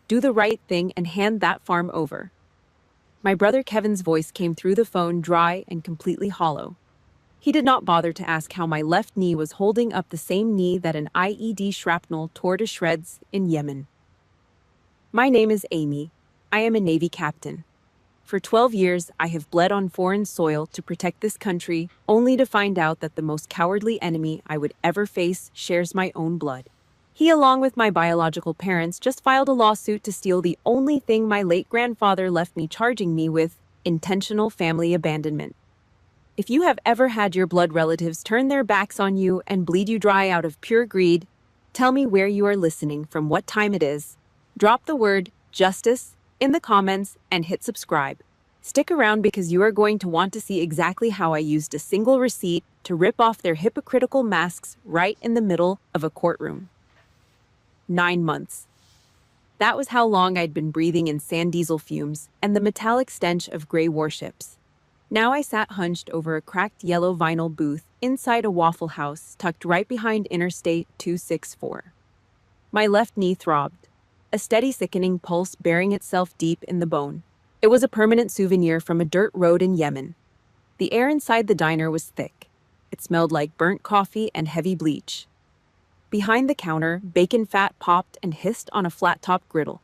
Do the right thing and hand that farm over. My brother Kevin's voice came through the phone dry and completely hollow. He did not bother to ask how my left knee was holding up the same knee that an IED shrapnel tore to shreds in Yemen. My name is Amy. I am a Navy captain. For 12 years, I have bled on foreign soil to protect this country, only to find out that the most cowardly enemy I would ever face shares my own blood. He, along with my biological parents, just filed a lawsuit to steal the only thing my late grandfather left me, charging me with intentional family abandonment. If you have ever had your blood relatives turn their backs on you and bleed you dry out of pure greed, tell me where you are listening from, what time it is. Drop the word justice in the comments and hit subscribe. Stick around because you are going to want to see exactly how I used a single receipt to rip off their hypocritical masks right in the middle of a courtroom. 9 months. That was how long I'd been breathing in sand diesel fumes and the metallic stench of gray warships. Now I sat hunched over a cracked yellow vinyl booth inside a Waffle House tucked right behind Interstate 264. My left knee throbbed, a steady sickening pulse burying itself deep in the bone. It was a permanent souvenir from a dirt road in Yemen. The air inside the diner was thick. It smelled like burnt coffee and heavy bleach. Behind the counter, bacon fat popped and hissed on a flat-top griddle.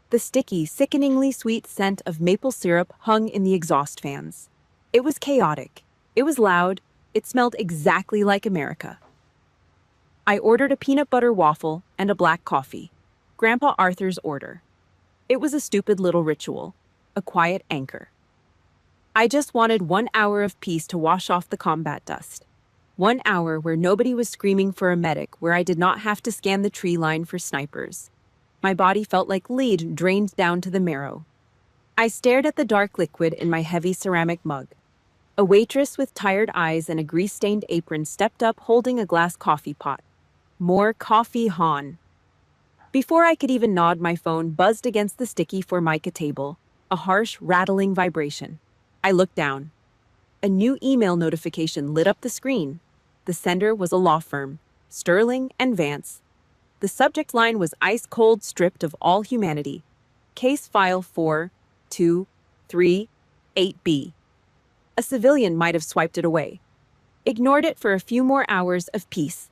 The sticky, sickeningly sweet scent of maple syrup hung in the exhaust fans. It was chaotic. It was loud. It smelled exactly like America. I ordered a peanut butter waffle and a black coffee. Grandpa Arthur's order. It was a stupid little ritual, a quiet anchor. I just wanted 1 hour of peace to wash off the combat dust. 1 hour where nobody was screaming for a medic, where I did not have to scan the tree line for snipers. My body felt like lead drained down to the marrow. I stared at the dark liquid in my heavy ceramic mug. A waitress with tired eyes and a grease-stained apron stepped up holding a glass coffee pot. More coffee, Han. Before I could even nod, my phone buzzed against the sticky Formica table, a harsh, rattling vibration. I looked down. A new email notification lit up the screen. The sender was a law firm, Sterling and Vance. The subject line was ice-cold, stripped of all humanity. Case file 42338B. A civilian might have swiped it away. Ignored it for a few more hours of peace.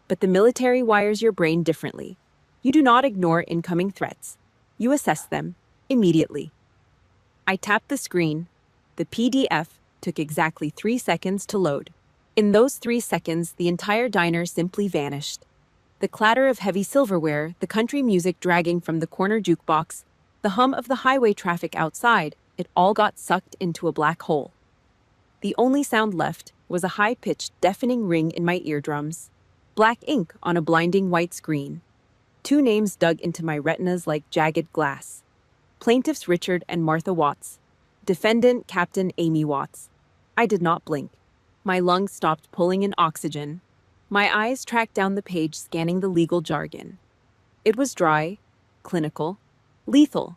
But the military wires your brain differently. You do not ignore incoming threats. You assess them immediately. I tapped the screen. The PDF took exactly 3 seconds to load. In those 3 seconds, the entire diner simply vanished. The clatter of heavy silverware, the country music dragging from the corner jukebox, the hum of the highway traffic outside, it all got sucked into a black hole. The only sound left was a high-pitched, deafening ring in my eardrums. Black ink on a blinding white screen. 2 names dug into my retinas like jagged glass. Plaintiffs Richard and Martha Watts. Defendant Captain Amy Watts. I did not blink. My lungs stopped pulling in oxygen. My eyes tracked down the page, scanning the legal jargon. It was dry, clinical, lethal.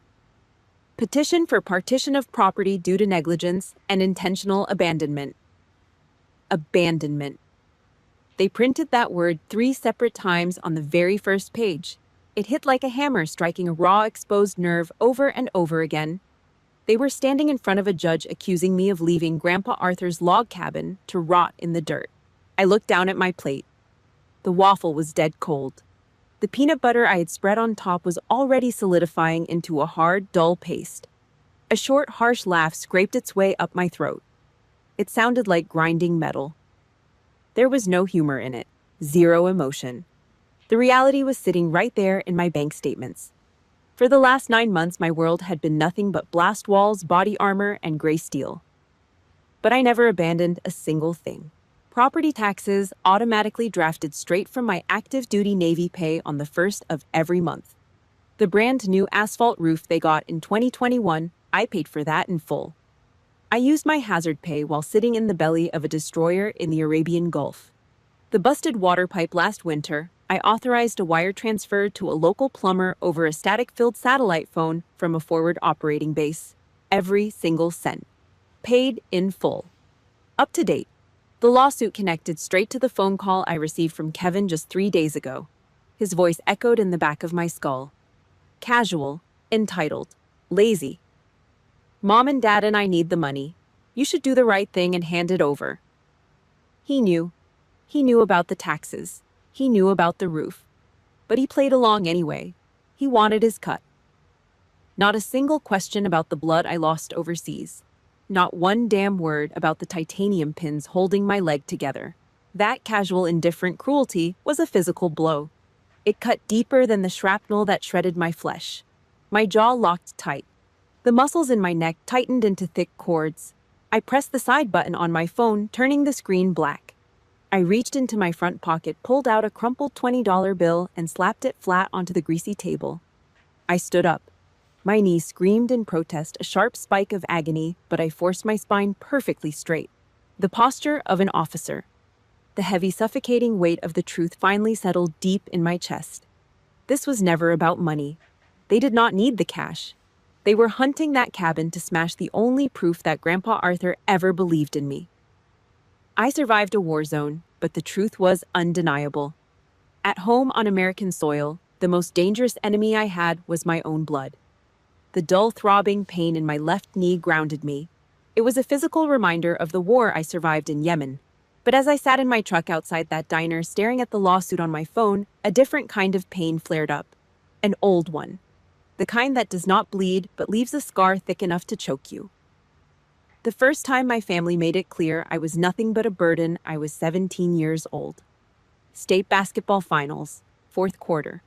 Petition for partition of property due to negligence and intentional abandonment. Abandonment. They printed that word 3 separate times on the very first page. It hit like a hammer, striking a raw, exposed nerve over and over again. They were standing in front of a judge accusing me of leaving Grandpa Arthur's log cabin to rot in the dirt. I looked down at my plate. The waffle was dead cold. The peanut butter I had spread on top was already solidifying into a hard, dull paste. A short, harsh laugh scraped its way up my throat. It sounded like grinding metal. There was no humor in it, 0 emotion. The reality was sitting right there in my bank statements. For the last 9 months, my world had been nothing but blast walls, body armor, and gray steel. But I never abandoned a single thing. Property taxes automatically drafted straight from my active duty Navy pay on the 1st of every month. The brand new asphalt roof they got in 2021, I paid for that in full. I used my hazard pay while sitting in the belly of a destroyer in the Arabian Gulf. The busted water pipe last winter, I authorized a wire transfer to a local plumber over a static-filled satellite phone from a forward operating base. Every single cent. Paid in full. Up to date. The lawsuit connected straight to the phone call I received from Kevin just 3 days ago. His voice echoed in the back of my skull. Casual, entitled, Lazy. Mom and Dad and I need the money. You should do the right thing and hand it over. He knew. He knew about the taxes. He knew about the roof. But he played along anyway. He wanted his cut. Not a single question about the blood I lost overseas. Not one damn word about the titanium pins holding my leg together. That casual, indifferent cruelty was a physical blow. It cut deeper than the shrapnel that shredded my flesh. My jaw locked tight. The muscles in my neck tightened into thick cords. I pressed the side button on my phone, turning the screen black. I reached into my front pocket, pulled out a crumpled $20 bill, and slapped it flat onto the greasy table. I stood up. My knees screamed in protest, a sharp spike of agony, but I forced my spine perfectly straight. The posture of an officer. The heavy, suffocating weight of the truth finally settled deep in my chest. This was never about money. They did not need the cash. They were hunting that cabin to smash the only proof that Grandpa Arthur ever believed in me. I survived a war zone, but the truth was undeniable. At home on American soil, the most dangerous enemy I had was my own blood. The dull, throbbing pain in my left knee grounded me. It was a physical reminder of the war I survived in Yemen. But as I sat in my truck outside that diner staring at the lawsuit on my phone, a different kind of pain flared up. An old one. The kind that does not bleed but leaves a scar thick enough to choke you. The first time my family made it clear I was nothing but a burden, I was 17 years old. State basketball finals, fourth quarter.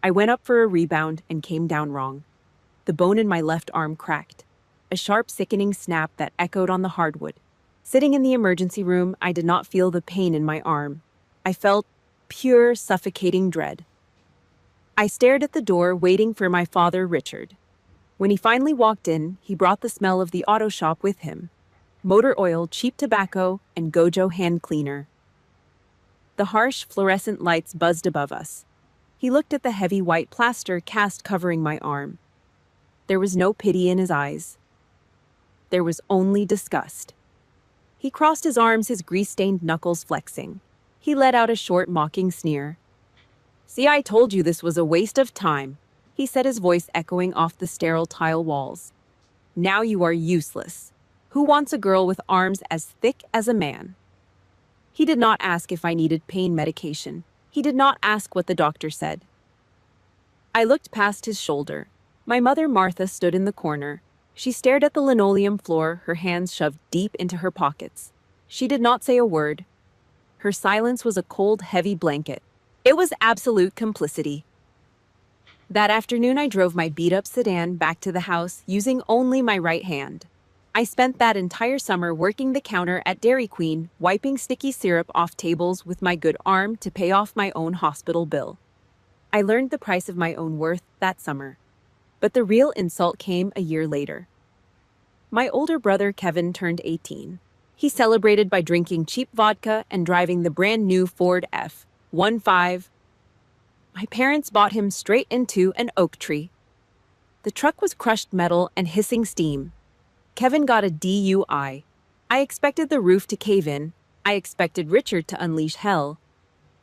I went up for a rebound and came down wrong. The bone in my left arm cracked. A sharp, sickening snap that echoed on the hardwood. Sitting in the emergency room, I did not feel the pain in my arm. I felt pure, suffocating dread. I stared at the door, waiting for my father, Richard. When he finally walked in, he brought the smell of the auto shop with him. Motor oil, cheap tobacco, and Gojo hand cleaner. The harsh, fluorescent lights buzzed above us. He looked at the heavy white plaster cast covering my arm. There was no pity in his eyes. There was only disgust. He crossed his arms, his grease-stained knuckles flexing. He let out a short, mocking sneer. "See, I told you this was a waste of time," he said, his voice echoing off the sterile tile walls. "Now you are useless. Who wants a girl with arms as thick as a man?" He did not ask if I needed pain medication. He did not ask what the doctor said. I looked past his shoulder. My mother, Martha, stood in the corner. She stared at the linoleum floor, her hands shoved deep into her pockets. She did not say a word. Her silence was a cold, heavy blanket. It was absolute complicity. That afternoon, I drove my beat-up sedan back to the house using only my right hand. I spent that entire summer working the counter at Dairy Queen, wiping sticky syrup off tables with my good arm to pay off my own hospital bill. I learned the price of my own worth that summer. But the real insult came a year later. My older brother Kevin turned 18. He celebrated by drinking cheap vodka and driving the brand new Ford F-15. My parents bought him straight into an oak tree. The truck was crushed metal and hissing steam. Kevin got a DUI. I expected the roof to cave in. I expected Richard to unleash hell.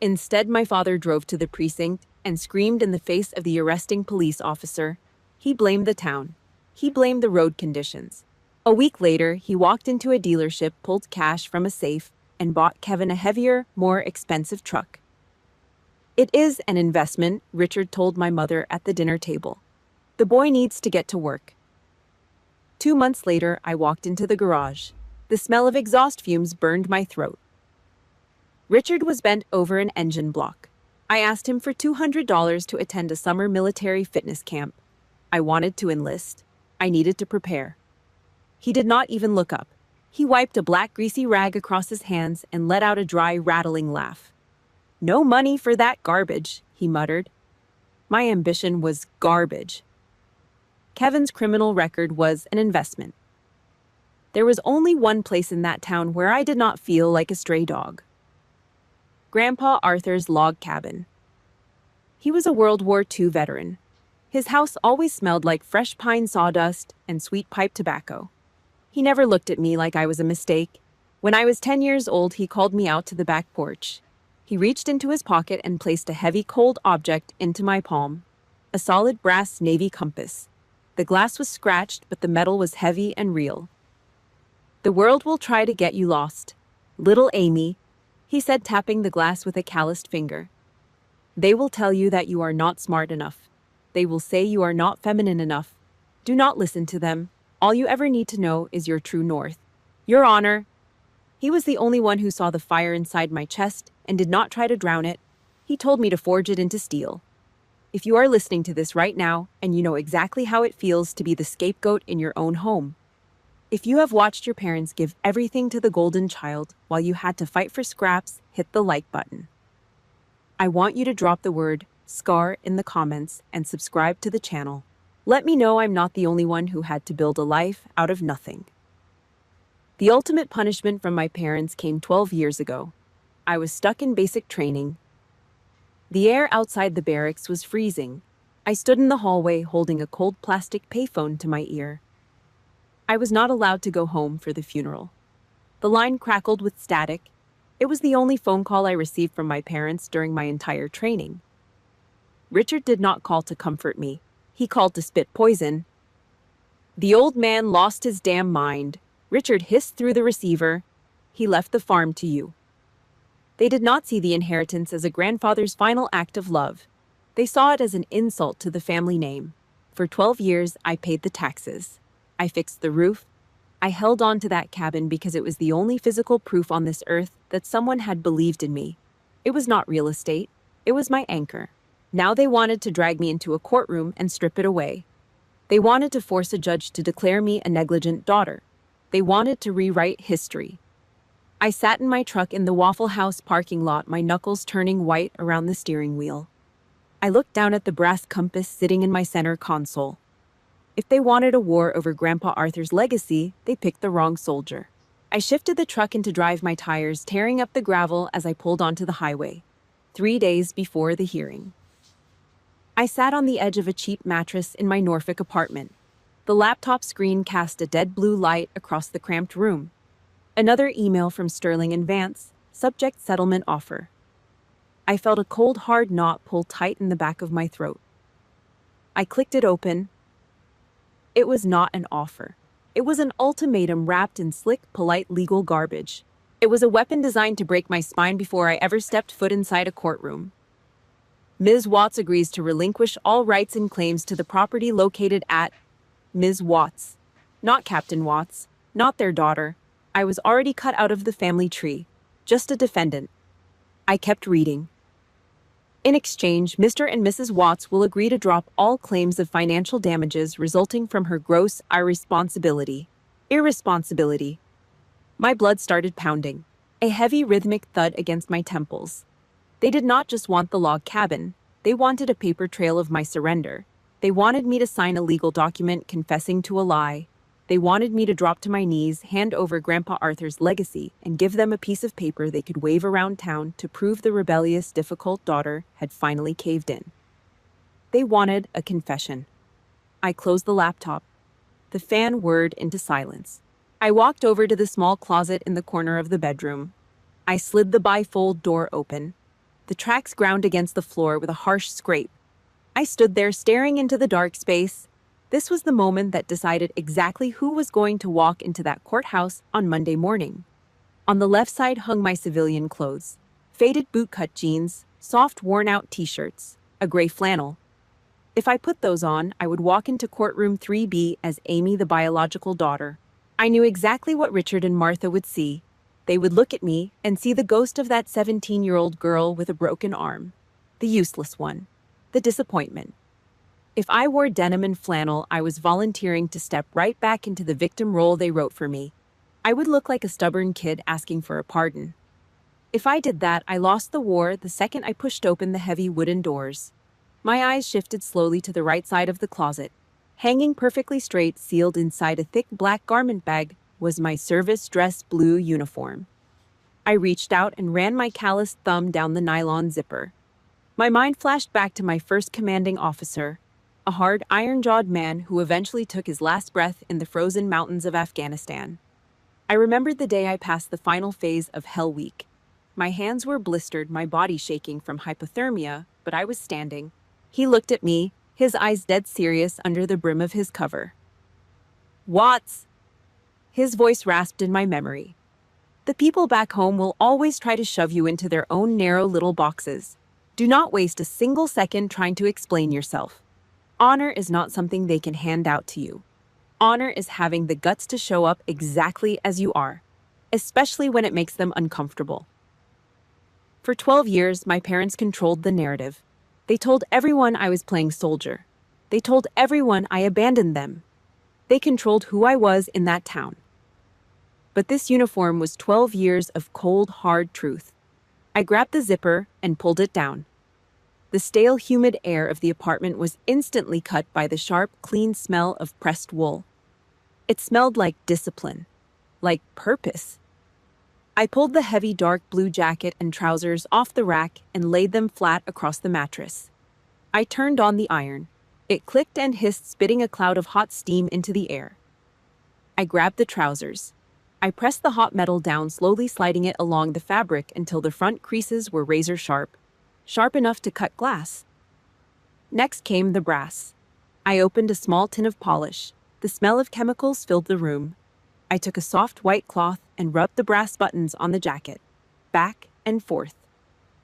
Instead, my father drove to the precinct and screamed in the face of the arresting police officer. He blamed the town. He blamed the road conditions. A week later, he walked into a dealership, pulled cash from a safe, and bought Kevin a heavier, more expensive truck. "It is an investment," Richard told my mother at the dinner table. "The boy needs to get to work." 2 months later, I walked into the garage. The smell of exhaust fumes burned my throat. Richard was bent over an engine block. I asked him for $200 to attend a summer military fitness camp. I wanted to enlist. I needed to prepare. He did not even look up. He wiped a black greasy rag across his hands and let out a dry, rattling laugh. "No money for that garbage," he muttered. My ambition was garbage. Kevin's criminal record was an investment. There was only one place in that town where I did not feel like a stray dog. Grandpa Arthur's log cabin. He was a World War II veteran. His house always smelled like fresh pine sawdust and sweet pipe tobacco. He never looked at me like I was a mistake. When I was 10 years old, he called me out to the back porch. He reached into his pocket and placed a heavy, cold object into my palm. A a solid brass navy compass. The glass was scratched, but the metal was heavy and real. "The world will try to get you lost, little Amy," he said, tapping the glass with a calloused finger. "They will tell you that you are not smart enough. They will say you are not feminine enough. Do not listen to them. All you ever need to know is your true north. Your honor." He was the only one who saw the fire inside my chest and did not try to drown it. He told me to forge it into steel. If you are listening to this right now and you know exactly how it feels to be the scapegoat in your own home, if you have watched your parents give everything to the golden child while you had to fight for scraps, hit the like button. I want you to drop the word SCAR in the comments and subscribe to the channel. Let me know I'm not the only one who had to build a life out of nothing. The ultimate punishment from my parents came 12 years ago. I was stuck in basic training. The air outside the barracks was freezing. I stood in the hallway holding a cold plastic payphone to my ear. I was not allowed to go home for the funeral. The line crackled with static. It was the only phone call I received from my parents during my entire training. Richard did not call to comfort me. He called to spit poison. "The old man lost his damn mind," Richard hissed through the receiver. "He left the farm to you." They did not see the inheritance as a grandfather's final act of love. They saw it as an insult to the family name. For 12 years, I paid the taxes. I fixed the roof. I held on to that cabin because it was the only physical proof on this earth that someone had believed in me. It was not real estate. It was my anchor. Now they wanted to drag me into a courtroom and strip it away. They wanted to force a judge to declare me a negligent daughter. They wanted to rewrite history. I sat in my truck in the Waffle House parking lot, my knuckles turning white around the steering wheel. I looked down at the brass compass sitting in my center console. If they wanted a war over Grandpa Arthur's legacy, they picked the wrong soldier. I shifted the truck into drive, my tires tearing up the gravel as I pulled onto the highway. 3 days before the hearing. I sat on the edge of a cheap mattress in my Norfolk apartment. The laptop screen cast a dead blue light across the cramped room. Another email from Sterling and Vance, subject settlement offer. I felt a cold, hard knot pull tight in the back of my throat. I clicked it open. It was not an offer. It was an ultimatum wrapped in slick, polite legal garbage. It was a weapon designed to break my spine before I ever stepped foot inside a courtroom. Ms. Watts agrees to relinquish all rights and claims to the property located at Ms. Watts, not Captain Watts, not their daughter. I was already cut out of the family tree, just a defendant. I kept reading. In exchange, Mr. and Mrs. Watts will agree to drop all claims of financial damages resulting from her gross irresponsibility. Irresponsibility. My blood started pounding, a heavy rhythmic thud against my temples. They did not just want the log cabin. They wanted a paper trail of my surrender. They wanted me to sign a legal document confessing to a lie. They wanted me to drop to my knees, hand over Grandpa Arthur's legacy, and give them a piece of paper they could wave around town to prove the rebellious, difficult daughter had finally caved in. They wanted a confession. I closed the laptop. The fan whirred into silence. I walked over to the small closet in the corner of the bedroom. I slid the bifold door open. The tracks ground against the floor with a harsh scrape. I stood there staring into the dark space. This was the moment that decided exactly who was going to walk into that courthouse on Monday morning. On the left side hung my civilian clothes, faded bootcut jeans, soft worn-out t-shirts, a gray flannel. If I put those on, I would walk into courtroom 3B as Amy, the biological daughter. I knew exactly what Richard and Martha would see. They would look at me and see the ghost of that 17-year-old girl with a broken arm, the useless one, the disappointment. If I wore denim and flannel, I was volunteering to step right back into the victim role they wrote for me. I would look like a stubborn kid asking for a pardon. If I did that, I lost the war the second I pushed open the heavy wooden doors. My eyes shifted slowly to the right side of the closet. Hanging perfectly straight, sealed inside a thick black garment bag, was my service dress blue uniform. I reached out and ran my calloused thumb down the nylon zipper. My mind flashed back to my first commanding officer, a hard, iron-jawed man who eventually took his last breath in the frozen mountains of Afghanistan. I remembered the day I passed the final phase of Hell Week. My hands were blistered, my body shaking from hypothermia, but I was standing. He looked at me, his eyes dead serious under the brim of his cover. Watts! His voice rasped in my memory. The people back home will always try to shove you into their own narrow little boxes. Do not waste a single second trying to explain yourself. Honor is not something they can hand out to you. Honor is having the guts to show up exactly as you are, especially when it makes them uncomfortable. For 12 years, my parents controlled the narrative. They told everyone I was playing soldier. They told everyone I abandoned them. They controlled who I was in that town. But this uniform was 12 years of cold, hard truth. I grabbed the zipper and pulled it down. The stale, humid air of the apartment was instantly cut by the sharp, clean smell of pressed wool. It smelled like discipline, like purpose. I pulled the heavy, dark blue jacket and trousers off the rack and laid them flat across the mattress. I turned on the iron. It clicked and hissed, spitting a cloud of hot steam into the air. I grabbed the trousers. I pressed the hot metal down, slowly sliding it along the fabric until the front creases were razor sharp, sharp enough to cut glass. Next came the brass. I opened a small tin of polish. The smell of chemicals filled the room. I took a soft white cloth and rubbed the brass buttons on the jacket, back and forth.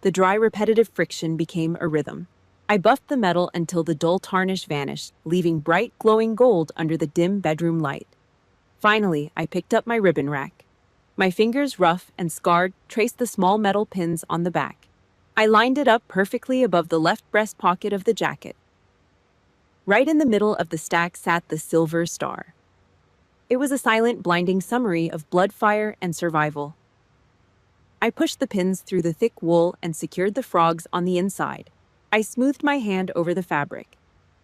The dry, repetitive friction became a rhythm. I buffed the metal until the dull tarnish vanished, leaving bright, glowing gold under the dim bedroom light. Finally, I picked up my ribbon rack. My fingers, rough and scarred, traced the small metal pins on the back. I lined it up perfectly above the left breast pocket of the jacket. Right in the middle of the stack sat the silver star. It was a silent, blinding summary of blood, fire, and survival. I pushed the pins through the thick wool and secured the frogs on the inside. I smoothed my hand over the fabric.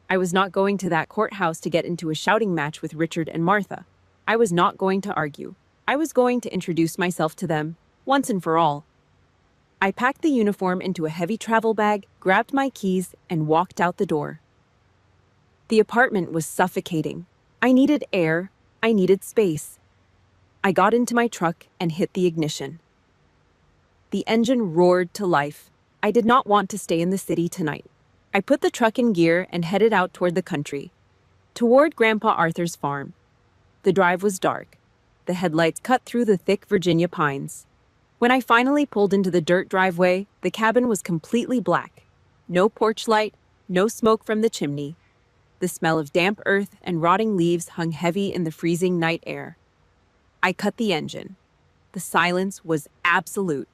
I was not going to that courthouse to get into a shouting match with Richard and Martha. I was not going to argue. I was going to introduce myself to them, once and for all. I packed the uniform into a heavy travel bag, grabbed my keys, and walked out the door. The apartment was suffocating. I needed air. I needed space. I got into my truck and hit the ignition. The engine roared to life. I did not want to stay in the city tonight. I put the truck in gear and headed out toward the country, toward Grandpa Arthur's farm. The drive was dark. The headlights cut through the thick Virginia pines. When I finally pulled into the dirt driveway, the cabin was completely black. No porch light, no smoke from the chimney. The smell of damp earth and rotting leaves hung heavy in the freezing night air. I cut the engine. The silence was absolute.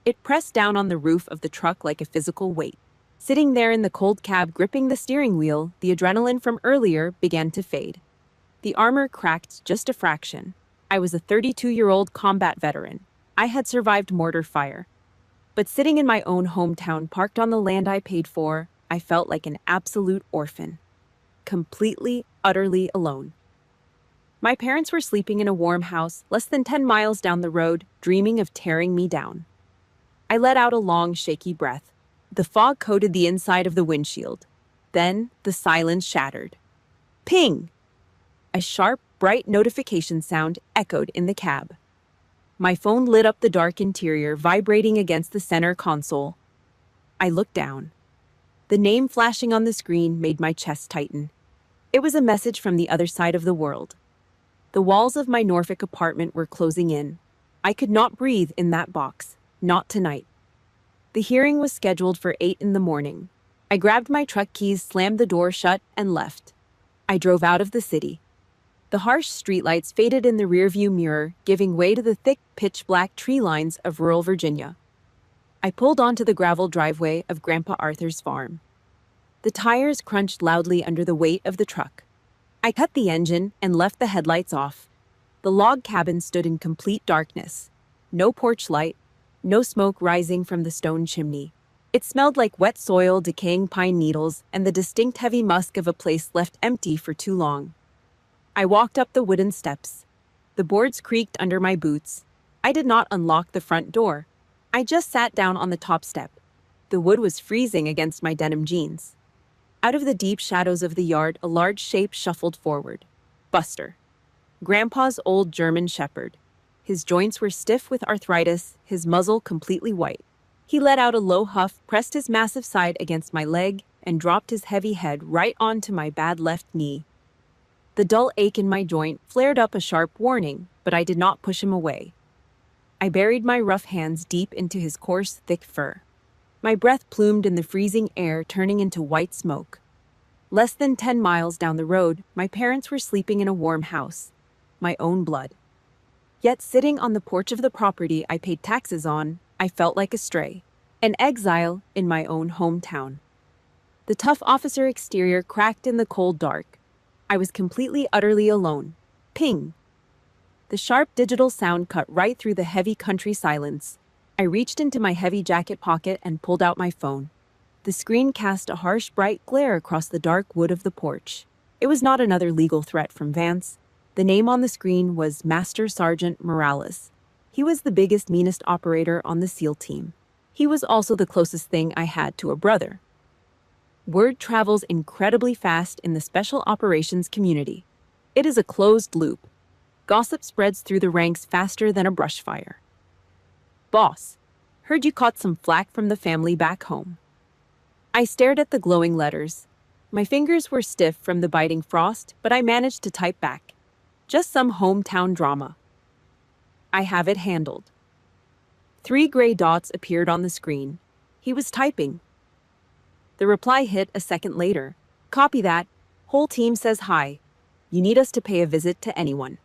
It pressed down on the roof of the truck like a physical weight. Sitting there in the cold cab, gripping the steering wheel, the adrenaline from earlier began to fade. The armor cracked just a fraction. I was a 32-year-old combat veteran. I had survived mortar fire. But sitting in my own hometown, parked on the land I paid for, I felt like an absolute orphan. Completely, utterly alone. My parents were sleeping in a warm house less than 10 miles down the road, dreaming of tearing me down. I let out a long, shaky breath. The fog coated the inside of the windshield. Then the silence shattered. Ping! A sharp, bright notification sound echoed in the cab. My phone lit up the dark interior, vibrating against the center console. I looked down. The name flashing on the screen made my chest tighten. It was a message from the other side of the world. The walls of my Norfolk apartment were closing in. I could not breathe in that box. Not tonight. The hearing was scheduled for 8 in the morning. I grabbed my truck keys, slammed the door shut, and left. I drove out of the city. The harsh streetlights faded in the rearview mirror, giving way to the thick, pitch-black tree lines of rural Virginia. I pulled onto the gravel driveway of Grandpa Arthur's farm. The tires crunched loudly under the weight of the truck. I cut the engine and left the headlights off. The log cabin stood in complete darkness. No porch light, no smoke rising from the stone chimney. It smelled like wet soil, decaying pine needles, and the distinct heavy musk of a place left empty for too long. I walked up the wooden steps. The boards creaked under my boots. I did not unlock the front door. I just sat down on the top step. The wood was freezing against my denim jeans. Out of the deep shadows of the yard, a large shape shuffled forward. Buster. Grandpa's old German shepherd. His joints were stiff with arthritis, his muzzle completely white. He let out a low huff, pressed his massive side against my leg, and dropped his heavy head right onto my bad left knee. The dull ache in my joint flared up a sharp warning, but I did not push him away. I buried my rough hands deep into his coarse, thick fur. My breath plumed in the freezing air, turning into white smoke. Less than 10 miles down the road, my parents were sleeping in a warm house. My own blood. Yet sitting on the porch of the property I paid taxes on, I felt like a stray. An exile in my own hometown. The tough officer exterior cracked in the cold dark. I was completely, utterly alone. Ping! The sharp digital sound cut right through the heavy country silence. I reached into my heavy jacket pocket and pulled out my phone. The screen cast a harsh, bright glare across the dark wood of the porch. It was not another legal threat from Vance. The name on the screen was Master Sergeant Morales. He was the biggest, meanest operator on the SEAL team. He was also the closest thing I had to a brother. Word travels incredibly fast in the special operations community. It is a closed loop. Gossip spreads through the ranks faster than a brush fire. Boss, heard you caught some flack from the family back home. I stared at the glowing letters. My fingers were stiff from the biting frost, but I managed to type back. Just some hometown drama. I have it handled. 3 gray dots appeared on the screen. He was typing. The reply hit a second later. Copy that. Whole team says hi. You need us to pay a visit to anyone.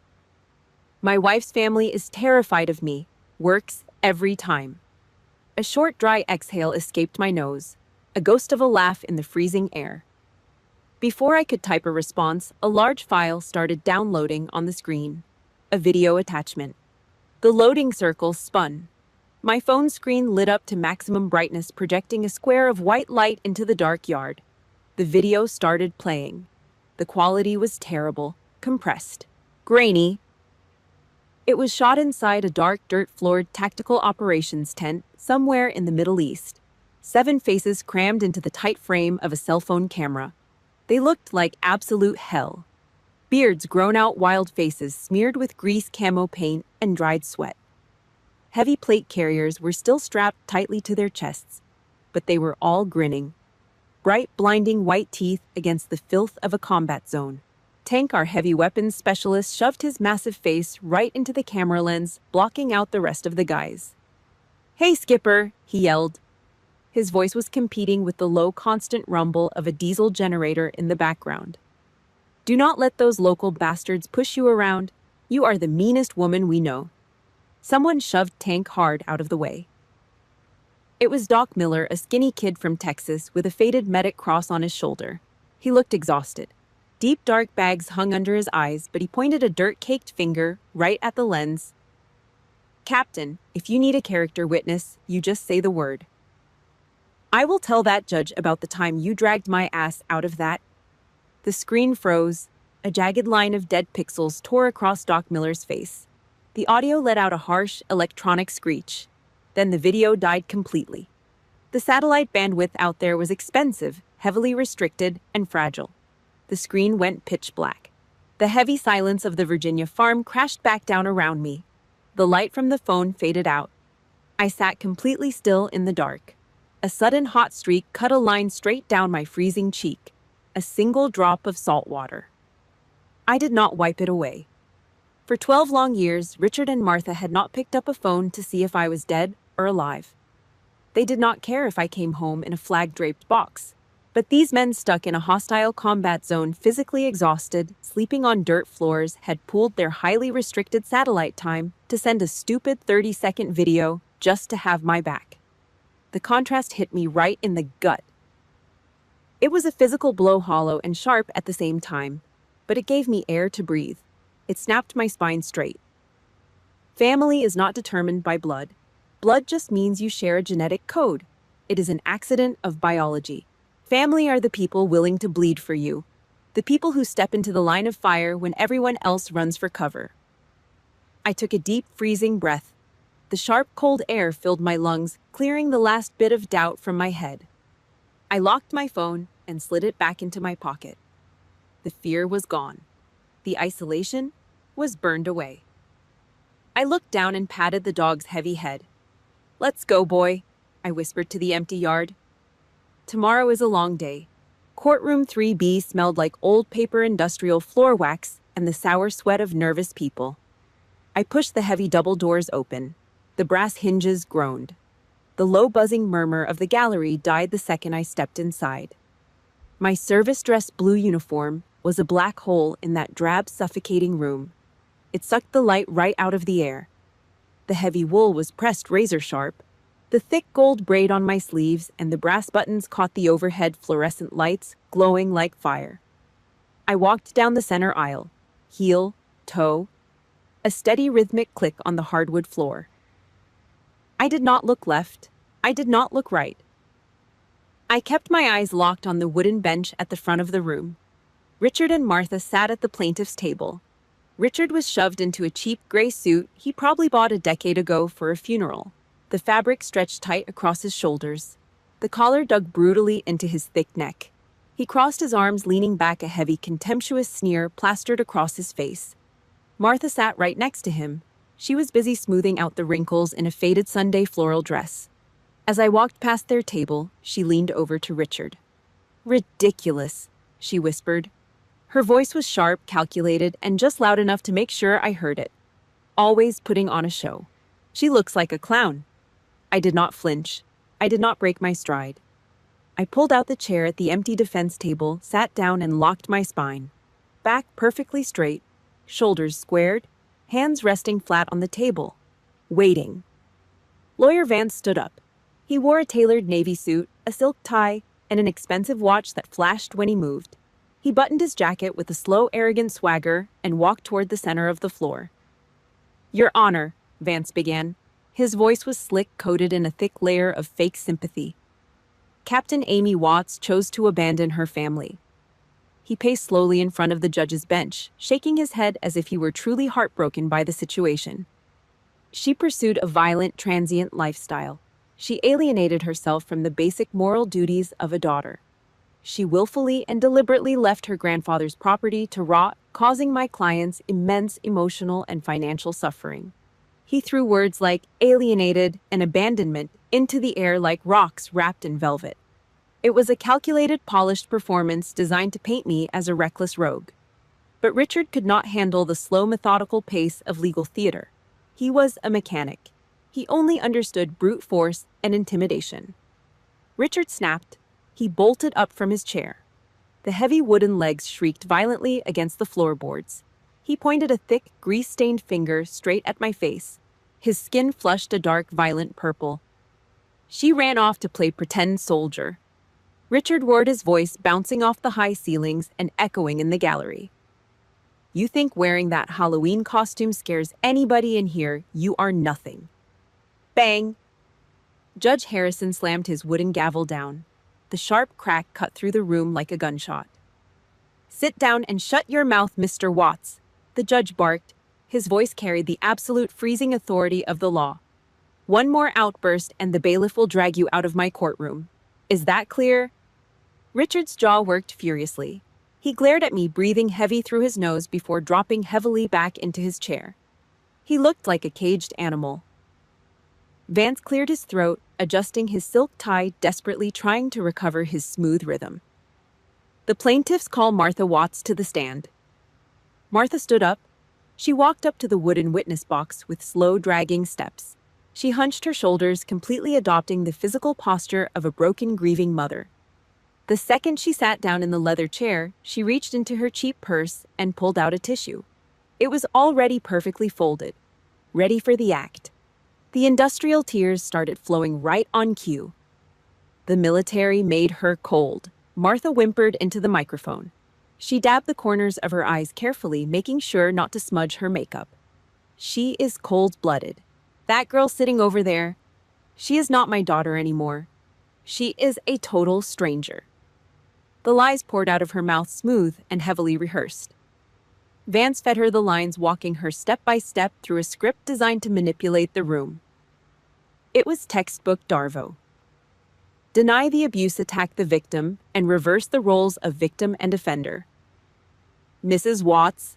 My wife's family is terrified of me. Works every time. A short, dry exhale escaped my nose. A ghost of a laugh in the freezing air. Before I could type a response, a large file started downloading on the screen. A video attachment. The loading circle spun. My phone screen lit up to maximum brightness, projecting a square of white light into the dark yard. The video started playing. The quality was terrible, compressed, grainy. It was shot inside a dark, dirt-floored tactical operations tent somewhere in the Middle East. 7 faces crammed into the tight frame of a cell phone camera. They looked like absolute hell. Beards grown out, wild faces smeared with grease, camo paint, and dried sweat. Heavy plate carriers were still strapped tightly to their chests, but they were all grinning. Bright, blinding white teeth against the filth of a combat zone. Tank, our heavy weapons specialist, shoved his massive face right into the camera lens, blocking out the rest of the guys. "Hey, Skipper," he yelled. His voice was competing with the low, constant rumble of a diesel generator in the background. "Do not let those local bastards push you around. You are the meanest woman we know." Someone shoved Tank hard out of the way. It was Doc Miller, a skinny kid from Texas with a faded medic cross on his shoulder. He looked exhausted. Deep, dark bags hung under his eyes, but he pointed a dirt-caked finger right at the lens. "Captain, if you need a character witness, you just say the word. I will tell that judge about the time you dragged my ass out of that." The screen froze. A jagged line of dead pixels tore across Doc Miller's face. The audio let out a harsh, electronic screech. Then the video died completely. The satellite bandwidth out there was expensive, heavily restricted, and fragile. The screen went pitch black. The heavy silence of the Virginia farm crashed back down around me. The light from the phone faded out. I sat completely still in the dark. A sudden hot streak cut a line straight down my freezing cheek. A single drop of salt water. I did not wipe it away. For 12 long years, Richard and Martha had not picked up a phone to see if I was dead or alive. They did not care if I came home in a flag-draped box. But these men stuck in a hostile combat zone, physically exhausted, sleeping on dirt floors, had pooled their highly restricted satellite time to send a stupid 30-second video just to have my back. The contrast hit me right in the gut. It was a physical blow, hollow and sharp at the same time, but it gave me air to breathe. It snapped my spine straight. Family is not determined by blood. Blood just means you share a genetic code. It is an accident of biology. Family are the people willing to bleed for you, the people who step into the line of fire when everyone else runs for cover. I took a deep, freezing breath. The sharp, cold air filled my lungs, clearing the last bit of doubt from my head. I locked my phone and slid it back into my pocket. The fear was gone. The isolation was burned away. I looked down and patted the dog's heavy head. "Let's go, boy," I whispered to the empty yard. Tomorrow is a long day. Courtroom 3B smelled like old paper industrial floor wax and the sour sweat of nervous people. I pushed the heavy double doors open. The brass hinges groaned. The low buzzing murmur of the gallery died the second I stepped inside. My service-dress blue uniform was a black hole in that drab, suffocating room. It sucked the light right out of the air. The heavy wool was pressed razor-sharp. The thick gold braid on my sleeves and the brass buttons caught the overhead fluorescent lights, glowing like fire. I walked down the center aisle, heel, toe, a steady rhythmic click on the hardwood floor. I did not look left. I did not look right. I kept my eyes locked on the wooden bench at the front of the room. Richard and Martha sat at the plaintiff's table. Richard was shoved into a cheap gray suit he probably bought a decade ago for a funeral. The fabric stretched tight across his shoulders. The collar dug brutally into his thick neck. He crossed his arms, leaning back, a heavy, contemptuous sneer plastered across his face. Martha sat right next to him. She was busy smoothing out the wrinkles in a faded Sunday floral dress. As I walked past their table, she leaned over to Richard. "Ridiculous," she whispered. Her voice was sharp, calculated, and just loud enough to make sure I heard it. "Always putting on a show. She looks like a clown." I did not flinch. I did not break my stride. I pulled out the chair at the empty defense table, sat down, and locked my spine. Back perfectly straight, shoulders squared, hands resting flat on the table. Waiting. Lawyer Vance stood up. He wore a tailored navy suit, a silk tie, and an expensive watch that flashed when he moved. He buttoned his jacket with a slow, arrogant swagger and walked toward the center of the floor. "Your Honor," Vance began. His voice was slick, coated in a thick layer of fake sympathy. "Captain Amy Watts chose to abandon her family." He paced slowly in front of the judge's bench, shaking his head as if he were truly heartbroken by the situation. "She pursued a violent, transient lifestyle. She alienated herself from the basic moral duties of a daughter. She willfully and deliberately left her grandfather's property to rot, causing my clients immense emotional and financial suffering." He threw words like alienated and abandonment into the air like rocks wrapped in velvet. It was a calculated, polished performance designed to paint me as a reckless rogue. But Richard could not handle the slow, methodical pace of legal theater. He was a mechanic. He only understood brute force and intimidation. Richard snapped. He bolted up from his chair. The heavy wooden legs shrieked violently against the floorboards. He pointed a thick, grease-stained finger straight at my face. His skin flushed a dark, violent purple. "She ran off to play pretend soldier." Richard roared, his voice bouncing off the high ceilings and echoing in the gallery. "You think wearing that Halloween costume scares anybody in here? You are nothing." Bang! Judge Harrison slammed his wooden gavel down. The sharp crack cut through the room like a gunshot. "Sit down and shut your mouth, Mr. Watts," the judge barked. His voice carried the absolute freezing authority of the law. "One more outburst and the bailiff will drag you out of my courtroom. Is that clear?" Richard's jaw worked furiously. He glared at me, breathing heavy through his nose before dropping heavily back into his chair. He looked like a caged animal. Vance cleared his throat, adjusting his silk tie, desperately trying to recover his smooth rhythm. "The plaintiffs call Martha Watts to the stand." Martha stood up. She walked up to the wooden witness box with slow, dragging steps. She hunched her shoulders, completely adopting the physical posture of a broken, grieving mother. The second she sat down in the leather chair, she reached into her cheap purse and pulled out a tissue. It was already perfectly folded, ready for the act. The industrial tears started flowing right on cue. "The military made her cold," Martha whimpered into the microphone. She dabbed the corners of her eyes carefully, making sure not to smudge her makeup. "She is cold-blooded. That girl sitting over there, she is not my daughter anymore. She is a total stranger." The lies poured out of her mouth, smooth and heavily rehearsed. Vance fed her the lines, walking her step by step through a script designed to manipulate the room. It was textbook Darvo. Deny the abuse, attack the victim, and reverse the roles of victim and offender. "Mrs. Watts?"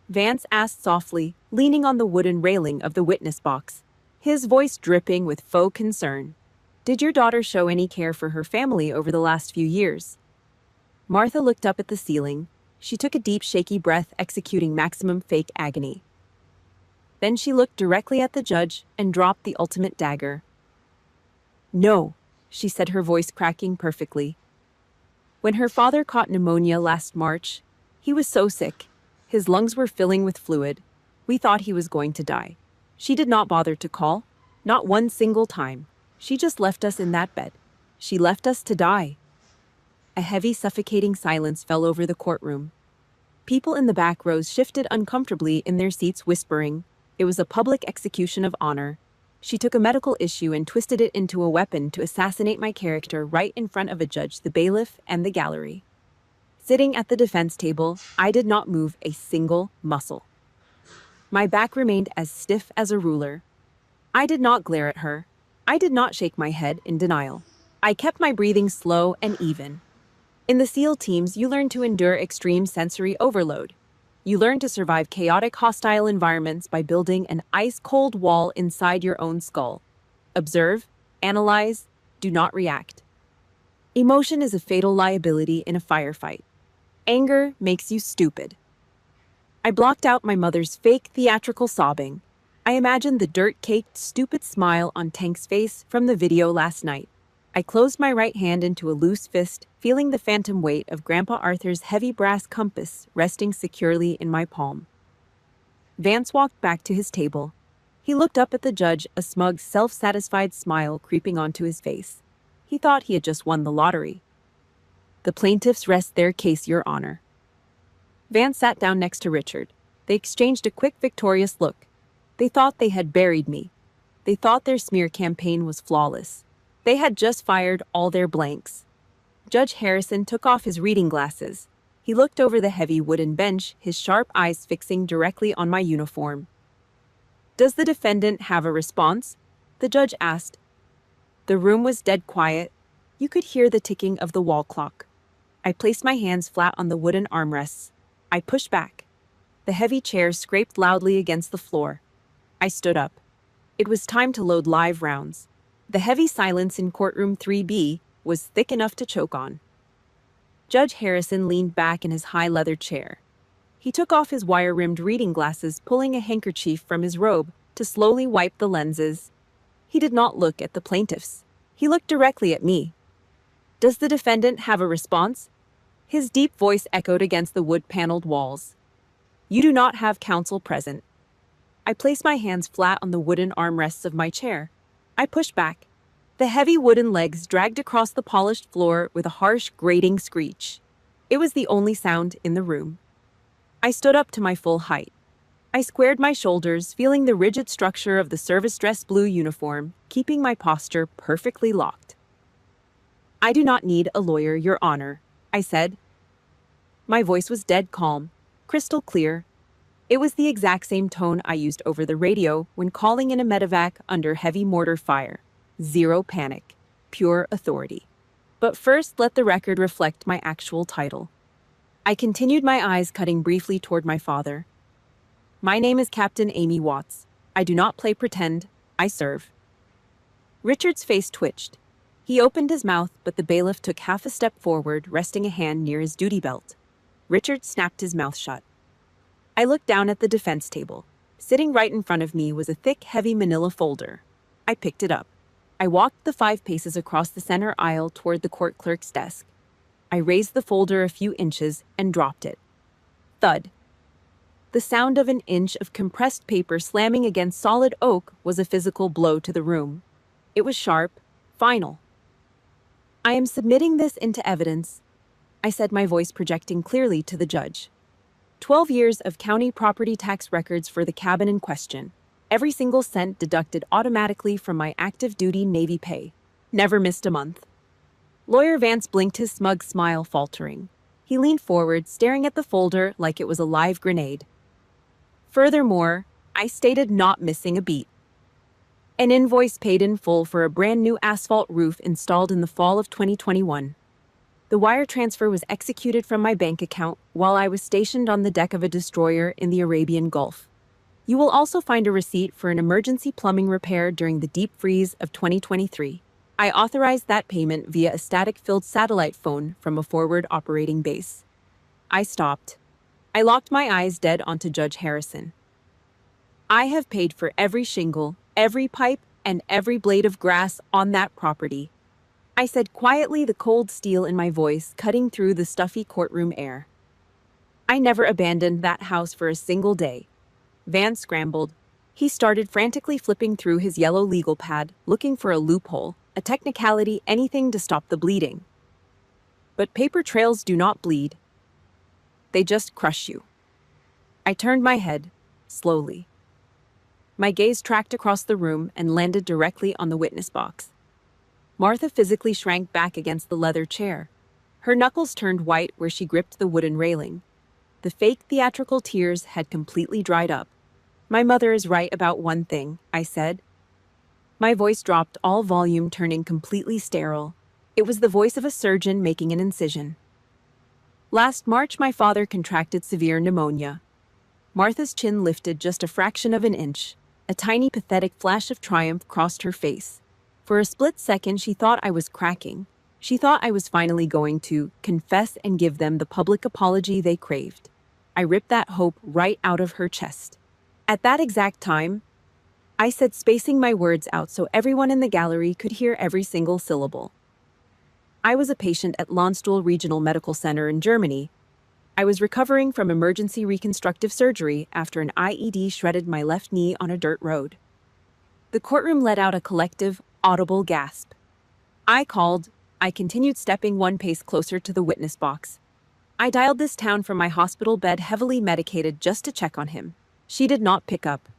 Vance asked softly, leaning on the wooden railing of the witness box, his voice dripping with faux concern. Did your daughter show any care for her family over the last few years? Martha looked up at the ceiling. She took a deep, shaky breath, executing maximum fake agony. Then she looked directly at the judge and dropped the ultimate dagger. No, she said, her voice cracking perfectly. When her father caught pneumonia last March, he was so sick. His lungs were filling with fluid. We thought he was going to die. She did not bother to call, not one single time. She just left us in that bed. She left us to die. A heavy, suffocating silence fell over the courtroom. People in the back rows shifted uncomfortably in their seats, whispering. It was a public execution of honor. She took a medical issue and twisted it into a weapon to assassinate my character right in front of a judge, the bailiff, and the gallery. Sitting at the defense table, I did not move a single muscle. My back remained as stiff as a ruler. I did not glare at her. I did not shake my head in denial. I kept my breathing slow and even. In the SEAL teams, you learn to endure extreme sensory overload. You learn to survive chaotic, hostile environments by building an ice-cold wall inside your own skull. Observe, analyze, do not react. Emotion is a fatal liability in a firefight. Anger makes you stupid. I blocked out my mother's fake theatrical sobbing. I imagined the dirt-caked, stupid smile on Tank's face from the video last night. I closed my right hand into a loose fist, feeling the phantom weight of Grandpa Arthur's heavy brass compass resting securely in my palm. Vance walked back to his table. He looked up at the judge, a smug, self-satisfied smile creeping onto his face. He thought he had just won the lottery. The plaintiffs rest their case, Your Honor. Vance sat down next to Richard. They exchanged a quick, victorious look. They thought they had buried me. They thought their smear campaign was flawless. They had just fired all their blanks. Judge Harrison took off his reading glasses. He looked over the heavy wooden bench, his sharp eyes fixing directly on my uniform. Does the defendant have a response? The judge asked. The room was dead quiet. You could hear the ticking of the wall clock. I placed my hands flat on the wooden armrests. I pushed back. The heavy chair scraped loudly against the floor. I stood up. It was time to load live rounds. The heavy silence in courtroom 3B was thick enough to choke on. Judge Harrison leaned back in his high leather chair. He took off his wire-rimmed reading glasses, pulling a handkerchief from his robe to slowly wipe the lenses. He did not look at the plaintiffs. He looked directly at me. Does the defendant have a response? His deep voice echoed against the wood-paneled walls. You do not have counsel present. I placed my hands flat on the wooden armrests of my chair. I pushed back. The heavy wooden legs dragged across the polished floor with a harsh, grating screech. It was the only sound in the room. I stood up to my full height. I squared my shoulders, feeling the rigid structure of the service dress blue uniform, keeping my posture perfectly locked. I do not need a lawyer, Your Honor, I said. My voice was dead calm, crystal clear. It was the exact same tone I used over the radio when calling in a medevac under heavy mortar fire. Zero panic, pure authority. But first, let the record reflect my actual title. I continued, my eyes cutting briefly toward my father. My name is Captain Amy Watts. I do not play pretend, I serve. Richard's face twitched. He opened his mouth, but the bailiff took half a step forward, resting a hand near his duty belt. Richard snapped his mouth shut. I looked down at the defense table. Sitting right in front of me was a thick, heavy manila folder. I picked it up. I walked the 5 paces across the center aisle toward the court clerk's desk. I raised the folder a few inches and dropped it. Thud. The sound of an inch of compressed paper slamming against solid oak was a physical blow to the room. It was sharp, final. I am submitting this into evidence, I said, my voice projecting clearly to the judge. 12 years of county property tax records for the cabin in question. Every single cent deducted automatically from my active duty Navy pay. Never missed a month. Lawyer Vance blinked, his smug smile faltering. He leaned forward, staring at the folder like it was a live grenade. Furthermore, I stated not missing a beat. An invoice paid in full for a brand new asphalt roof installed in the fall of 2021. The wire transfer was executed from my bank account while I was stationed on the deck of a destroyer in the Arabian Gulf. You will also find a receipt for an emergency plumbing repair during the deep freeze of 2023. I authorized that payment via a static-filled satellite phone from a forward operating base. I stopped. I locked my eyes dead onto Judge Harrison. I have paid for every shingle, every pipe, and every blade of grass on that property, I said quietly, the cold steel in my voice cutting through the stuffy courtroom air. I never abandoned that house for a single day. Vance scrambled. He started frantically flipping through his yellow legal pad, looking for a loophole, a technicality, anything to stop the bleeding. But paper trails do not bleed. They just crush you. I turned my head, slowly. My gaze tracked across the room and landed directly on the witness box. Martha physically shrank back against the leather chair. Her knuckles turned white where she gripped the wooden railing. The fake theatrical tears had completely dried up. My mother is right about one thing, I said. My voice dropped, all volume turning completely sterile. It was the voice of a surgeon making an incision. Last March, my father contracted severe pneumonia. Martha's chin lifted just a fraction of an inch. A tiny, pathetic flash of triumph crossed her face. For a split second, she thought I was cracking. She thought I was finally going to confess and give them the public apology they craved. I ripped that hope right out of her chest. At that exact time, I said, spacing my words out so everyone in the gallery could hear every single syllable. I was a patient at Landstuhl Regional Medical Center in Germany. I was recovering from emergency reconstructive surgery after an IED shredded my left knee on a dirt road. The courtroom let out a collective, audible gasp. I continued stepping one pace closer to the witness box. I dialed this town from my hospital bed, heavily medicated, just to check on him. She did not pick up.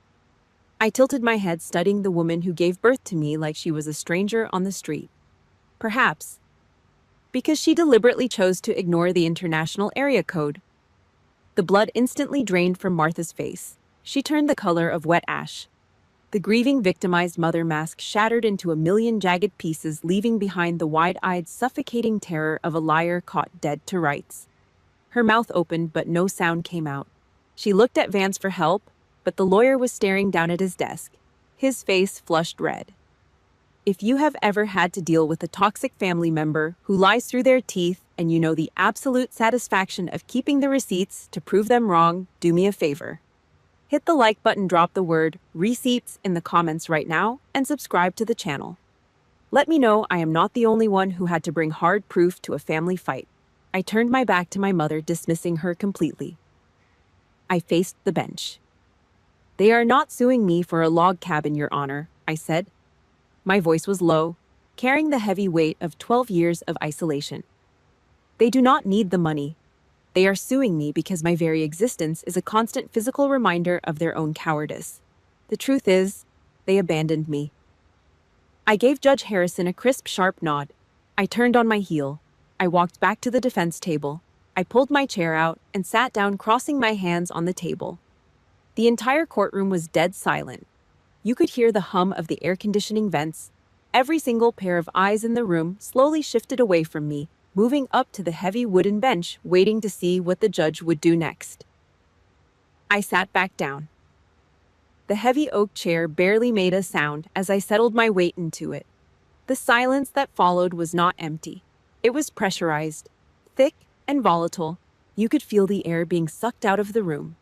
I tilted my head, studying the woman who gave birth to me like she was a stranger on the street. Perhaps because she deliberately chose to ignore the international area code. The blood instantly drained from Martha's face. She turned the color of wet ash. The grieving, victimized mother mask shattered into a million jagged pieces, leaving behind the wide-eyed, suffocating terror of a liar caught dead to rights. Her mouth opened, but no sound came out. She looked at Vance for help, but the lawyer was staring down at his desk. His face flushed red. If you have ever had to deal with a toxic family member who lies through their teeth and you know the absolute satisfaction of keeping the receipts to prove them wrong, do me a favor. Hit the like button, drop the word receipts in the comments right now, and subscribe to the channel. Let me know I am not the only one who had to bring hard proof to a family fight. I turned my back to my mother, dismissing her completely. I faced the bench. They are not suing me for a log cabin, Your Honor, I said. My voice was low, carrying the heavy weight of 12 years of isolation. They do not need the money. They are suing me because my very existence is a constant physical reminder of their own cowardice. The truth is, they abandoned me. I gave Judge Harrison a crisp, sharp nod. I turned on my heel. I walked back to the defense table. I pulled my chair out and sat down, crossing my hands on the table. The entire courtroom was dead silent. You could hear the hum of the air conditioning vents. Every single pair of eyes in the room slowly shifted away from me, moving up to the heavy wooden bench, waiting to see what the judge would do next. I sat back down. The heavy oak chair barely made a sound as I settled my weight into it. The silence that followed was not empty. It was pressurized, thick and volatile. You could feel the air being sucked out of the room.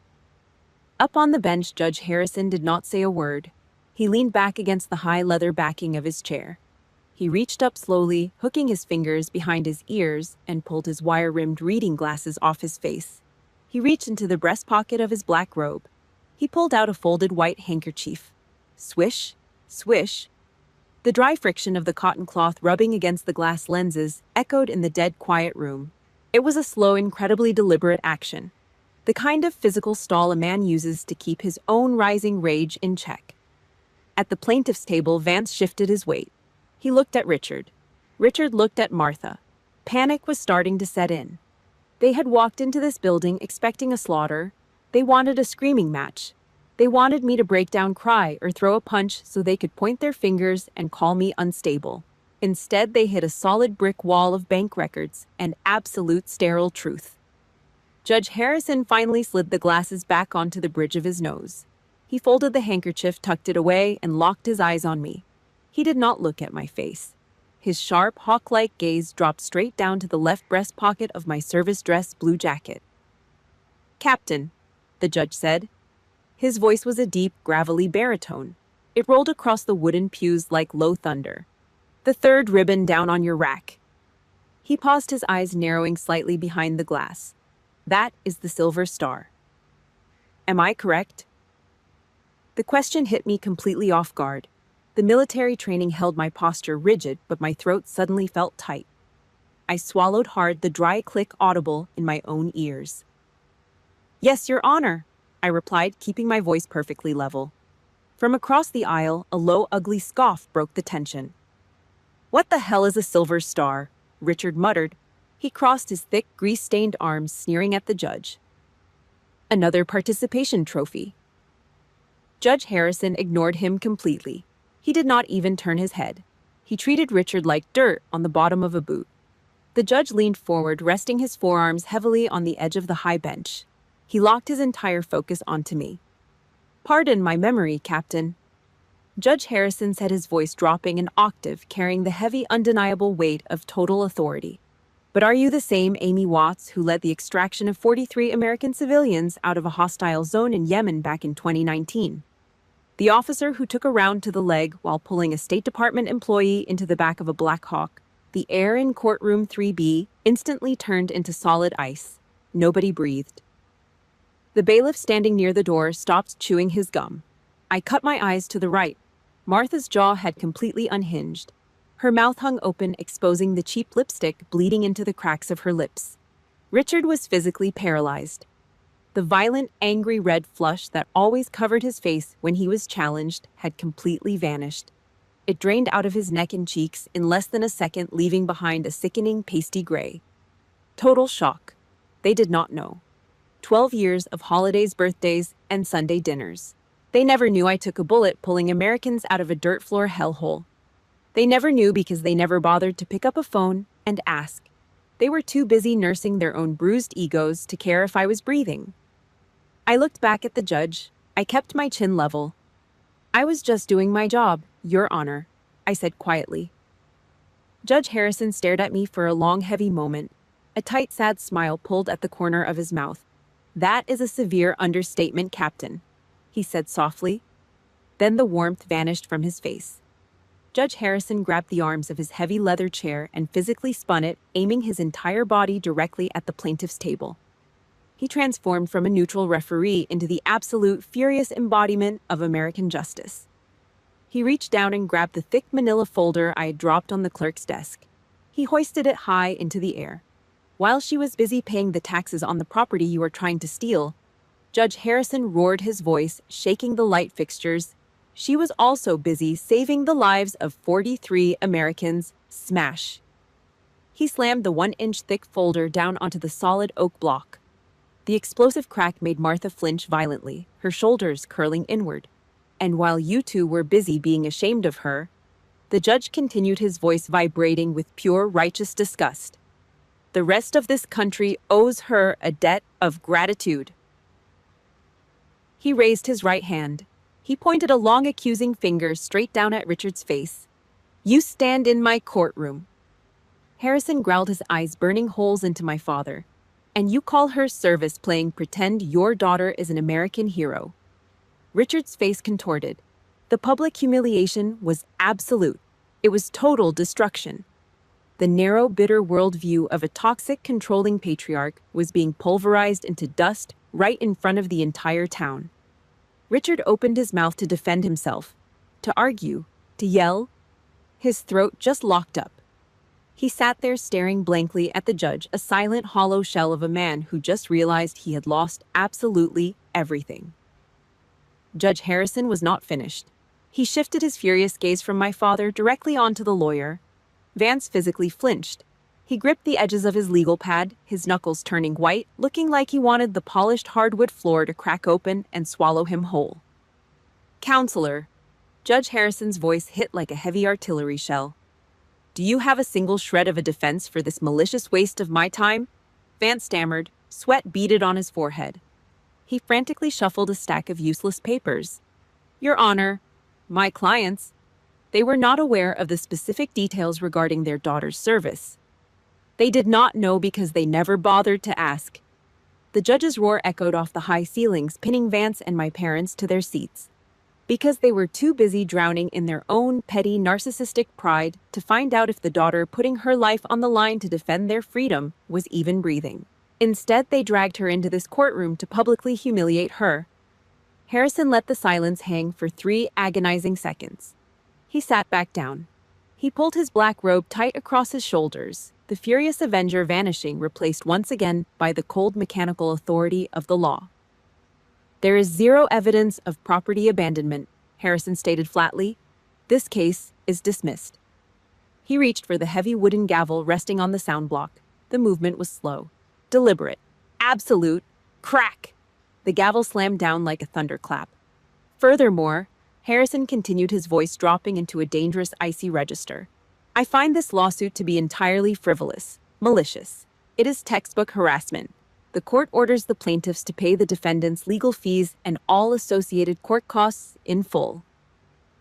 Up on the bench, Judge Harrison did not say a word. He leaned back against the high leather backing of his chair. He reached up slowly, hooking his fingers behind his ears, and pulled his wire-rimmed reading glasses off his face. He reached into the breast pocket of his black robe. He pulled out a folded white handkerchief. Swish, swish. The dry friction of the cotton cloth rubbing against the glass lenses echoed in the dead quiet room. It was a slow, incredibly deliberate action. The kind of physical stall a man uses to keep his own rising rage in check. At the plaintiff's table, Vance shifted his weight. He looked at Richard. Richard looked at Martha. Panic was starting to set in. They had walked into this building expecting a slaughter. They wanted a screaming match. They wanted me to break down, cry, or throw a punch so they could point their fingers and call me unstable. Instead, they hit a solid brick wall of bank records and absolute sterile truth. Judge Harrison finally slid the glasses back onto the bridge of his nose. He folded the handkerchief, tucked it away, and locked his eyes on me. He did not look at my face. His sharp, hawk-like gaze dropped straight down to the left breast pocket of my service dress blue jacket. "Captain," the judge said. His voice was a deep, gravelly baritone. It rolled across the wooden pews like low thunder. "The third ribbon down on your rack." He paused, his eyes narrowing slightly behind the glass. "That is the Silver Star. Am I correct?" The question hit me completely off guard. The military training held my posture rigid, but my throat suddenly felt tight. I swallowed hard, the dry click audible in my own ears. "Yes, Your Honor," I replied, keeping my voice perfectly level. From across the aisle, a low, ugly scoff broke the tension. "What the hell is a Silver Star?" Richard muttered. He crossed his thick, grease-stained arms, sneering at the judge. "Another participation trophy." Judge Harrison ignored him completely. He did not even turn his head. He treated Richard like dirt on the bottom of a boot. The judge leaned forward, resting his forearms heavily on the edge of the high bench. He locked his entire focus onto me. "Pardon my memory, Captain." Judge Harrison said, his voice dropping an octave, carrying the heavy, undeniable weight of total authority. "But are you the same Amy Watts who led the extraction of 43 American civilians out of a hostile zone in Yemen back in 2019? The officer who took a round to the leg while pulling a State Department employee into the back of a Black Hawk?" The air in courtroom 3B instantly turned into solid ice. Nobody breathed. The bailiff standing near the door stopped chewing his gum. I cut my eyes to the right. Martha's jaw had completely unhinged. Her mouth hung open, exposing the cheap lipstick bleeding into the cracks of her lips. Richard was physically paralyzed. The violent, angry red flush that always covered his face when he was challenged had completely vanished. It drained out of his neck and cheeks in less than a second, leaving behind a sickening pasty gray. Total shock. They did not know. 12 years of holidays, birthdays, and Sunday dinners. They never knew I took a bullet pulling Americans out of a dirt floor hellhole. They never knew because they never bothered to pick up a phone and ask. They were too busy nursing their own bruised egos to care if I was breathing. I looked back at the judge. I kept my chin level. "I was just doing my job, Your Honor," I said quietly. Judge Harrison stared at me for a long, heavy moment. A tight, sad smile pulled at the corner of his mouth. "That is a severe understatement, Captain," he said softly. Then the warmth vanished from his face. Judge Harrison grabbed the arms of his heavy leather chair and physically spun it, aiming his entire body directly at the plaintiff's table. He transformed from a neutral referee into the absolute, furious embodiment of American justice. He reached down and grabbed the thick manila folder I had dropped on the clerk's desk. He hoisted it high into the air. "While she was busy paying the taxes on the property you are trying to steal," Judge Harrison roared, his voice shaking the light fixtures, "she was also busy saving the lives of 43 Americans." Smash! He slammed the 1-inch thick folder down onto the solid oak block. The explosive crack made Martha flinch violently, her shoulders curling inward. "And while you two were busy being ashamed of her," the judge continued, his voice vibrating with pure righteous disgust, "the rest of this country owes her a debt of gratitude." He raised his right hand. He pointed a long, accusing finger straight down at Richard's face. "You stand in my courtroom." Harrison growled, his eyes burning holes into my father. "And you call her service playing pretend your daughter is an American hero." Richard's face contorted. The public humiliation was absolute. It was total destruction. The narrow, bitter worldview of a toxic, controlling patriarch was being pulverized into dust right in front of the entire town. Richard opened his mouth to defend himself, to argue, to yell. His throat just locked up. He sat there staring blankly at the judge, a silent, hollow shell of a man who just realized he had lost absolutely everything. Judge Harrison was not finished. He shifted his furious gaze from my father directly onto the lawyer. Vance physically flinched. He gripped the edges of his legal pad, his knuckles turning white, looking like he wanted the polished hardwood floor to crack open and swallow him whole. "Counselor," Judge Harrison's voice hit like a heavy artillery shell. "Do you have a single shred of a defense for this malicious waste of my time?" Vance stammered, sweat beaded on his forehead. He frantically shuffled a stack of useless papers. "Your Honor, my clients, They were not aware of the specific details regarding their daughter's service. They did not know because they never bothered to ask. The judge's roar echoed off the high ceilings, pinning Vance and my parents to their seats. Because they were too busy drowning in their own petty narcissistic pride to find out if the daughter putting her life on the line to defend their freedom was even breathing. Instead, they dragged her into this courtroom to publicly humiliate her. Harrison let the silence hang for 3 agonizing seconds. He sat back down. He pulled his black robe tight across his shoulders, the furious avenger vanishing, replaced once again by the cold mechanical authority of the law. There is zero evidence of property abandonment, Harrison stated flatly. This case is dismissed. He reached for the heavy wooden gavel resting on the sound block. The movement was slow, deliberate, absolute. Crack! The gavel slammed down like a thunderclap. Furthermore, Harrison continued, his voice dropping into a dangerous, icy register. I find this lawsuit to be entirely frivolous, malicious. It is textbook harassment. The court orders the plaintiffs to pay the defendants' legal fees and all associated court costs in full.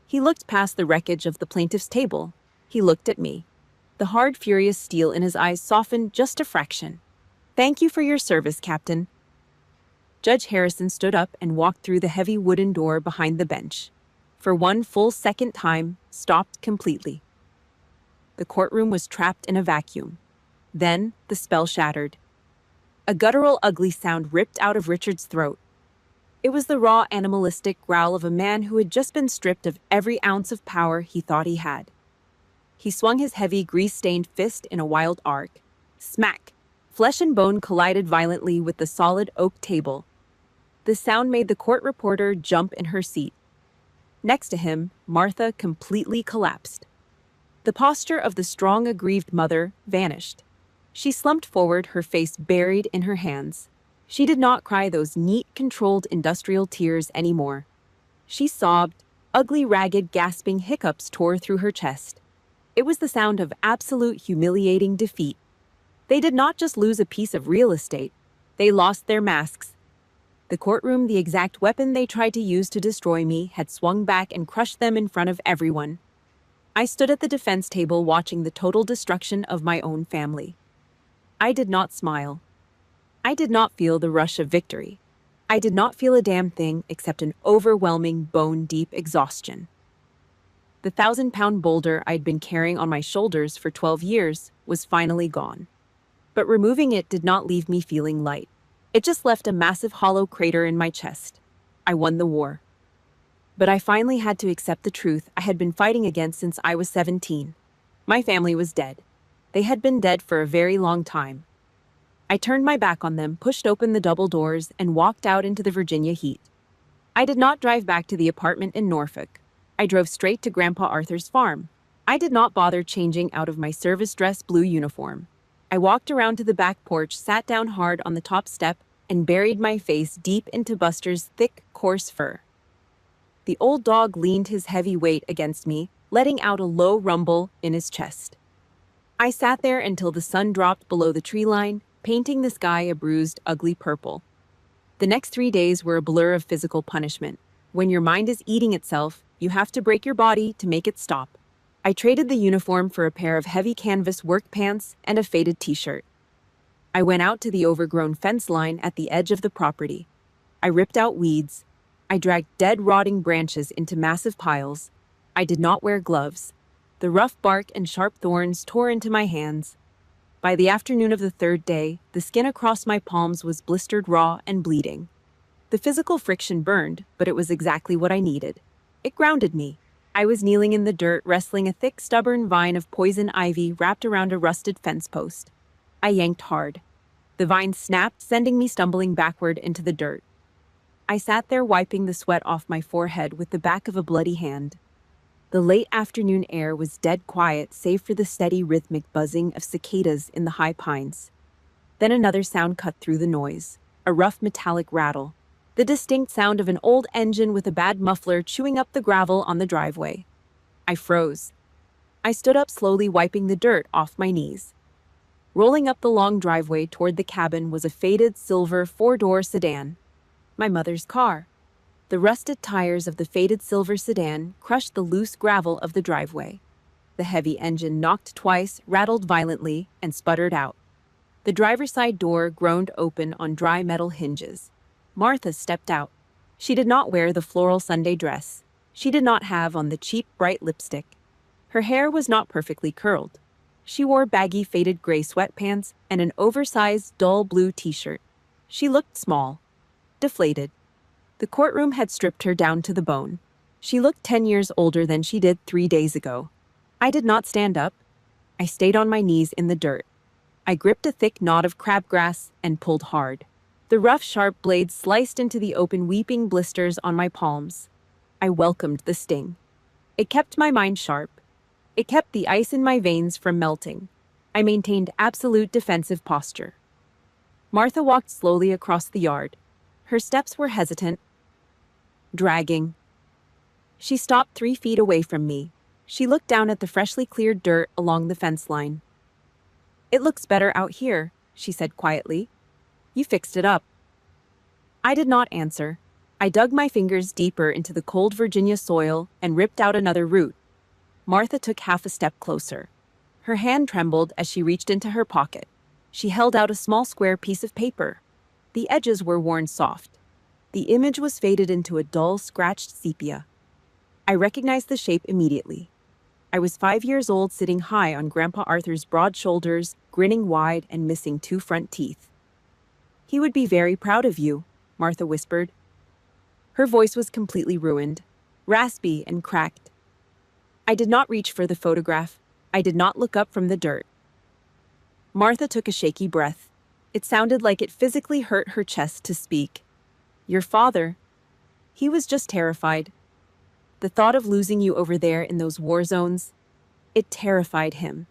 He looked past the wreckage of the plaintiff's table. He looked at me. The hard, furious steel in his eyes softened just a fraction. Thank you for your service, Captain. Judge Harrison stood up and walked through the heavy wooden door behind the bench. For one full second time, stopped completely. The courtroom was trapped in a vacuum. Then the spell shattered. A guttural, ugly sound ripped out of Richard's throat. It was the raw, animalistic growl of a man who had just been stripped of every ounce of power he thought he had. He swung his heavy, grease-stained fist in a wild arc. Smack! Flesh and bone collided violently with the solid oak table. The sound made the court reporter jump in her seat. Next to him, Martha completely collapsed. The posture of the strong, aggrieved mother vanished. She slumped forward, her face buried in her hands. She did not cry those neat, controlled industrial tears anymore. She sobbed. Ugly, ragged, gasping hiccups tore through her chest. It was the sound of absolute, humiliating defeat. They did not just lose a piece of real estate. They lost their masks. The courtroom, the exact weapon they tried to use to destroy me, had swung back and crushed them in front of everyone. I stood at the defense table watching the total destruction of my own family. I did not smile. I did not feel the rush of victory. I did not feel a damn thing except an overwhelming, bone-deep exhaustion. The 1,000-pound boulder I'd been carrying on my shoulders for 12 years was finally gone. But removing it did not leave me feeling light. It just left a massive hollow crater in my chest. I won the war. But I finally had to accept the truth I had been fighting against since I was 17. My family was dead. They had been dead for a very long time. I turned my back on them, pushed open the double doors, and walked out into the Virginia heat. I did not drive back to the apartment in Norfolk. I drove straight to Grandpa Arthur's farm. I did not bother changing out of my service dress blue uniform. I walked around to the back porch, sat down hard on the top step, and buried my face deep into Buster's thick, coarse fur. The old dog leaned his heavy weight against me, letting out a low rumble in his chest. I sat there until the sun dropped below the tree line, painting the sky a bruised, ugly purple. The next 3 days were a blur of physical punishment. When your mind is eating itself, you have to break your body to make it stop. I traded the uniform for a pair of heavy canvas work pants and a faded t-shirt. I went out to the overgrown fence line at the edge of the property. I ripped out weeds. I dragged dead, rotting branches into massive piles. I did not wear gloves. The rough bark and sharp thorns tore into my hands. By the afternoon of the 3rd day, the skin across my palms was blistered raw and bleeding. The physical friction burned, but it was exactly what I needed. It grounded me. I was kneeling in the dirt, wrestling a thick, stubborn vine of poison ivy wrapped around a rusted fence post. I yanked hard. The vine snapped, sending me stumbling backward into the dirt. I sat there wiping the sweat off my forehead with the back of a bloody hand. The late afternoon air was dead quiet, save for the steady, rhythmic buzzing of cicadas in the high pines. Then another sound cut through the noise, a rough metallic rattle, the distinct sound of an old engine with a bad muffler chewing up the gravel on the driveway. I froze. I stood up slowly, wiping the dirt off my knees. Rolling up the long driveway toward the cabin was a faded silver 4-door sedan. My mother's car. The rusted tires of the faded silver sedan crushed the loose gravel of the driveway. The heavy engine knocked twice, rattled violently, and sputtered out. The driver's side door groaned open on dry metal hinges. Martha stepped out. She did not wear the floral Sunday dress. She did not have on the cheap, bright lipstick. Her hair was not perfectly curled. She wore baggy, faded gray sweatpants and an oversized, dull blue t-shirt. She looked small, deflated. The courtroom had stripped her down to the bone. She looked 10 years older than she did 3 days ago. I did not stand up. I stayed on my knees in the dirt. I gripped a thick knot of crabgrass and pulled hard. The rough, sharp blades sliced into the open, weeping blisters on my palms. I welcomed the sting. It kept my mind sharp. It kept the ice in my veins from melting. I maintained absolute defensive posture. Martha walked slowly across the yard. Her steps were hesitant, dragging. She stopped 3 feet away from me. She looked down at the freshly cleared dirt along the fence line. "It looks better out here," she said quietly. "You fixed it up." I did not answer. I dug my fingers deeper into the cold Virginia soil and ripped out another root. Martha took half a step closer. Her hand trembled as she reached into her pocket. She held out a small square piece of paper. The edges were worn soft. The image was faded into a dull, scratched sepia. I recognized the shape immediately. I was 5 years old, sitting high on Grandpa Arthur's broad shoulders, grinning wide and missing 2 front teeth. "He would be very proud of you," Martha whispered. Her voice was completely ruined, raspy and cracked. I did not reach for the photograph. I did not look up from the dirt. Martha took a shaky breath. It sounded like it physically hurt her chest to speak. "Your father, he was just terrified. The thought of losing you over there in those war zones, it terrified him.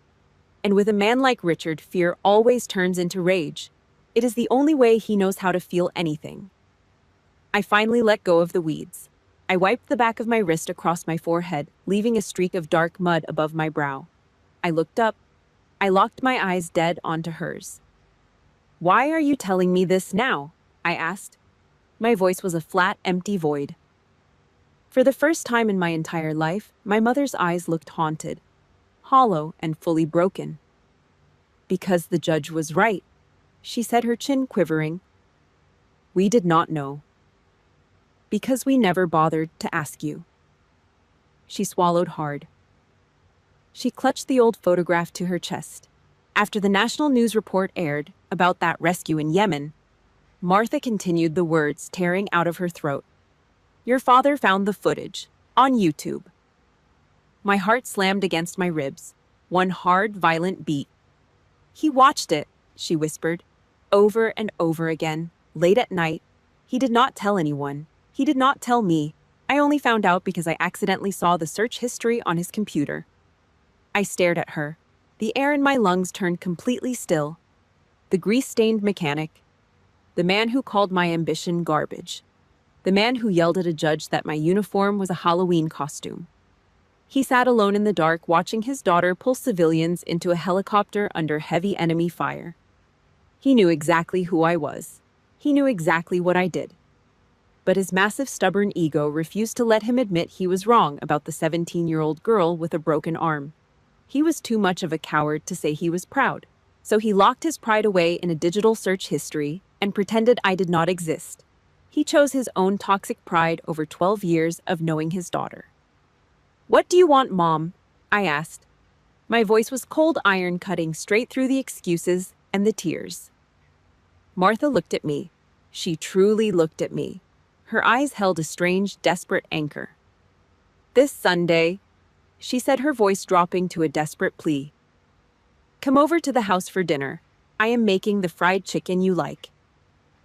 And with a man like Richard, fear always turns into rage. It is the only way he knows how to feel anything." I finally let go of the weeds. I wiped the back of my wrist across my forehead, leaving a streak of dark mud above my brow. I looked up. I locked my eyes dead onto hers. "Why are you telling me this now?" I asked. My voice was a flat, empty void. For the first time in my entire life, my mother's eyes looked haunted, hollow and fully broken. "Because the judge was right," she said, her chin quivering. "We did not know. Because we never bothered to ask you." She swallowed hard. She clutched the old photograph to her chest. After the national news report aired about that rescue in Yemen, Martha continued, the words tearing out of her throat. "Your father found the footage on YouTube." My heart slammed against my ribs, one hard, violent beat. "He watched it," she whispered, "over and over again, late at night. He did not tell anyone. He did not tell me. I only found out because I accidentally saw the search history on his computer." I stared at her. The air in my lungs turned completely still. The grease-stained mechanic. The man who called my ambition garbage. The man who yelled at a judge that my uniform was a Halloween costume. He sat alone in the dark, watching his daughter pull civilians into a helicopter under heavy enemy fire. He knew exactly who I was. He knew exactly what I did. But his massive, stubborn ego refused to let him admit he was wrong about the 17-year-old girl with a broken arm. He was too much of a coward to say he was proud. So he locked his pride away in a digital search history and pretended I did not exist. He chose his own toxic pride over 12 years of knowing his daughter. "What do you want, Mom?" I asked. My voice was cold iron, cutting straight through the excuses and the tears. Martha looked at me. She truly looked at me. Her eyes held a strange, desperate anchor. "This Sunday," she said, her voice dropping to a desperate plea. "Come over to the house for dinner. I am making the fried chicken you like."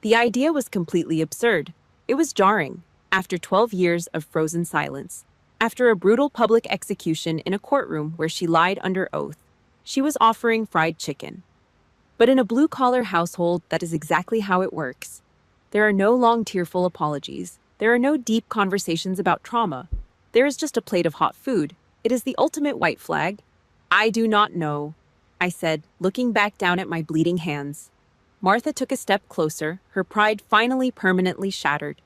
The idea was completely absurd. It was jarring. After 12 years of frozen silence, after a brutal public execution in a courtroom where she lied under oath, she was offering fried chicken. But in a blue-collar household, that is exactly how it works. There are no long, tearful apologies. There are no deep conversations about trauma. There is just a plate of hot food. It is the ultimate white flag. "I do not know," I said, looking back down at my bleeding hands. Martha took a step closer, her pride finally permanently shattered.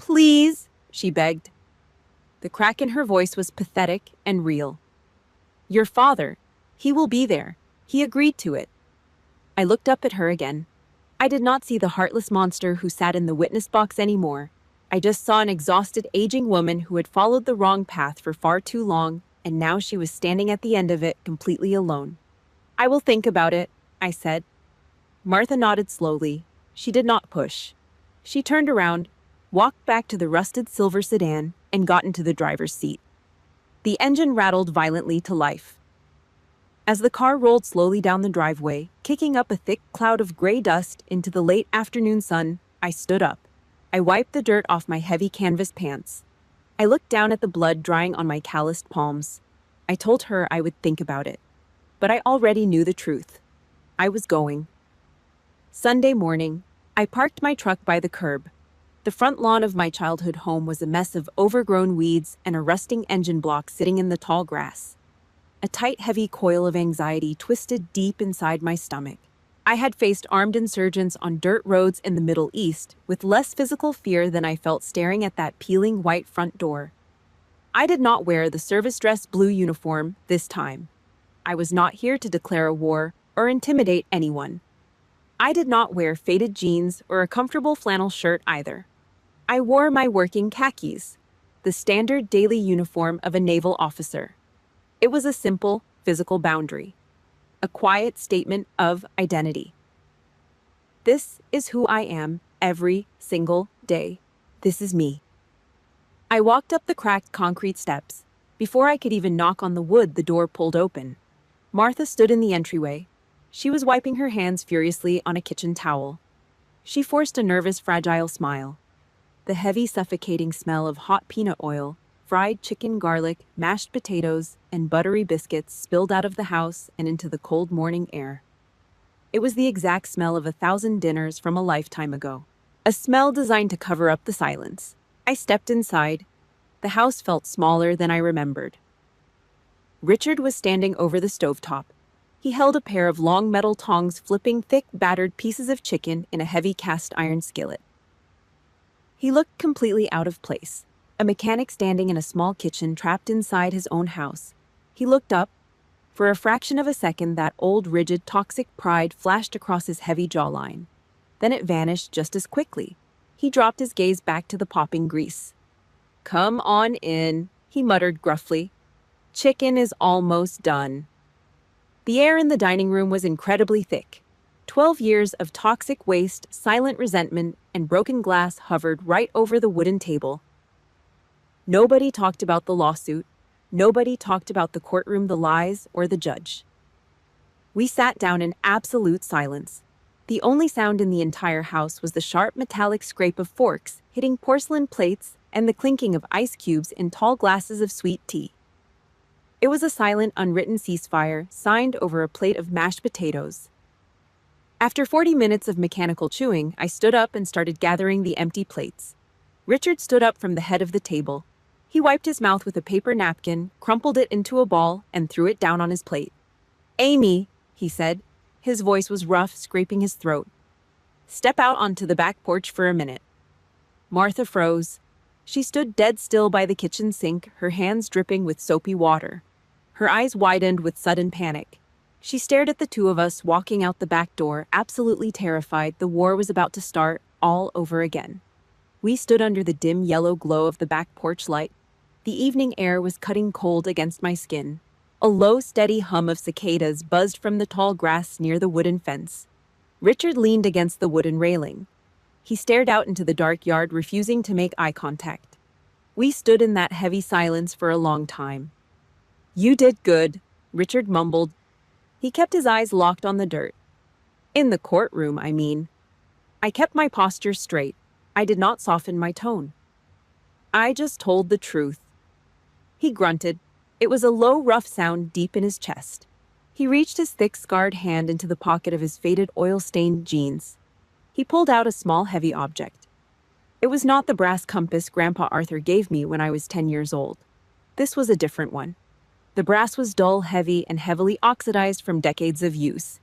Please, she begged. The crack in her voice was pathetic and real. Your father. He will be there. He agreed to it. I looked up at her again. I did not see the heartless monster who sat in the witness box anymore. I just saw an exhausted, aging woman who had followed the wrong path for far too long, and now she was standing at the end of it, completely alone. I will think about it, I said. Martha nodded slowly. She did not push. She turned around, walked back to the rusted silver sedan, and got into the driver's seat. The engine rattled violently to life. As the car rolled slowly down the driveway, kicking up a thick cloud of gray dust into the late afternoon sun, I stood up. I wiped the dirt off my heavy canvas pants. I looked down at the blood drying on my calloused palms. I told her I would think about it. But I already knew the truth. I was going. Sunday morning, I parked my truck by the curb. The front lawn of my childhood home was a mess of overgrown weeds and a rusting engine block sitting in the tall grass. A tight, heavy coil of anxiety twisted deep inside my stomach. I had faced armed insurgents on dirt roads in the Middle East with less physical fear than I felt staring at that peeling white front door. I did not wear the service dress blue uniform this time. I was not here to declare a war or intimidate anyone. I did not wear faded jeans or a comfortable flannel shirt either. I wore my working khakis, the standard daily uniform of a naval officer. It was a simple, physical boundary. A quiet statement of identity. This is who I am every single day. This is me. I walked up the cracked concrete steps. Before I could even knock on the wood, the door pulled open. Martha stood in the entryway. She was wiping her hands furiously on a kitchen towel. She forced a nervous, fragile smile. The heavy, suffocating smell of hot peanut oil, fried chicken, garlic, mashed potatoes, and buttery biscuits spilled out of the house and into the cold morning air. It was the exact smell of 1,000 dinners from a lifetime ago. A smell designed to cover up the silence. I stepped inside. The house felt smaller than I remembered. Richard was standing over the stovetop. He held a pair of long metal tongs flipping thick, battered pieces of chicken in a heavy cast iron skillet. He looked completely out of place. A mechanic standing in a small kitchen trapped inside his own house. He looked up. For a fraction of a second, that old, rigid, toxic pride flashed across his heavy jawline. Then it vanished just as quickly. He dropped his gaze back to the popping grease. "Come on in," he muttered gruffly. "Chicken is almost done." The air in the dining room was incredibly thick. 12 years of toxic waste, silent resentment, and broken glass hovered right over the wooden table. Nobody talked about the lawsuit. Nobody talked about the courtroom, the lies, or the judge. We sat down in absolute silence. The only sound in the entire house was the sharp metallic scrape of forks hitting porcelain plates and the clinking of ice cubes in tall glasses of sweet tea. It was a silent, unwritten ceasefire signed over a plate of mashed potatoes. After 40 minutes of mechanical chewing, I stood up and started gathering the empty plates. Richard stood up from the head of the table. He wiped his mouth with a paper napkin, crumpled it into a ball, and threw it down on his plate. "Amy," he said. His voice was rough, scraping his throat. "Step out onto the back porch for a minute." Martha froze. She stood dead still by the kitchen sink, her hands dripping with soapy water. Her eyes widened with sudden panic. She stared at the two of us walking out the back door, absolutely terrified the war was about to start all over again. We stood under the dim yellow glow of the back porch light. The evening air was cutting cold against my skin. A low, steady hum of cicadas buzzed from the tall grass near the wooden fence. Richard leaned against the wooden railing. He stared out into the dark yard, refusing to make eye contact. We stood in that heavy silence for a long time. "You did good," Richard mumbled. He kept his eyes locked on the dirt. "In the courtroom, I mean." I kept my posture straight. I did not soften my tone. "I just told the truth." He grunted. It was a low, rough sound deep in his chest. He reached his thick, scarred hand into the pocket of his faded, oil-stained jeans. He pulled out a small, heavy object. It was not the brass compass Grandpa Arthur gave me when I was 10 years old. This was a different one. The brass was dull, heavy, and heavily oxidized from decades of use.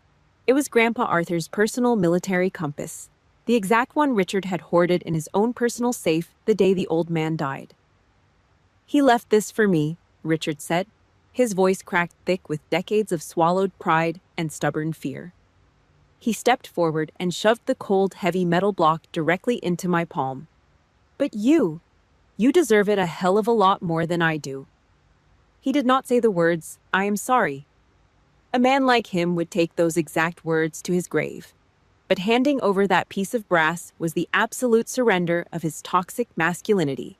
It was Grandpa Arthur's personal military compass. the exact one Richard had hoarded in his own personal safe the day the old man died. "He left this for me," Richard said, his voice cracked thick with decades of swallowed pride and stubborn fear. He stepped forward and shoved the cold, heavy metal block directly into my palm. "But you deserve it a hell of a lot more than I do." He did not say the words, "I am sorry." A man like him would take those exact words to his grave. But handing over that piece of brass was the absolute surrender of his toxic masculinity.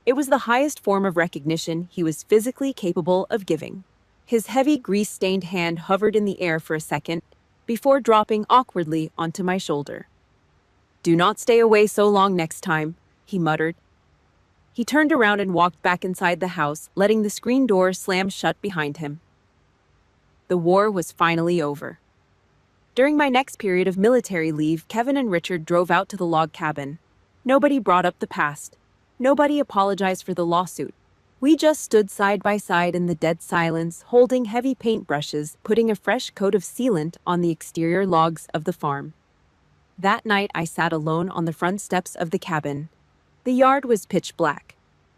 It was the highest form of recognition he was physically capable of giving. His heavy, grease-stained hand hovered in the air for a second before dropping awkwardly onto my shoulder. "Do not stay away so long next time," he muttered. He turned around and walked back inside the house, letting the screen door slam shut behind him. The war was finally over. During my next period of military leave, Kevin and Richard drove out to the log cabin. Nobody brought up the past. Nobody apologized for the lawsuit. We just stood side by side in the dead silence, holding heavy paintbrushes, putting a fresh coat of sealant on the exterior logs of the farm. That night, I sat alone on the front steps of the cabin. The yard was pitch black.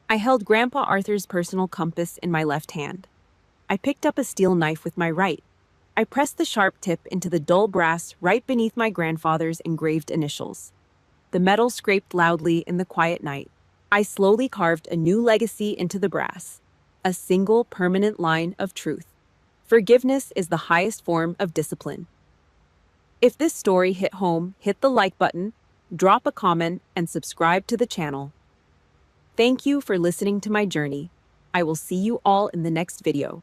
I held Grandpa Arthur's personal compass in my left hand. I picked up a steel knife with my right. I pressed the sharp tip into the dull brass right beneath my grandfather's engraved initials. The metal scraped loudly in the quiet night. I slowly carved a new legacy into the brass. A single permanent line of truth. Forgiveness is the highest form of discipline. If this story hit home, hit the like button, drop a comment, and subscribe to the channel. Thank you for listening to my journey. I will see you all in the next video.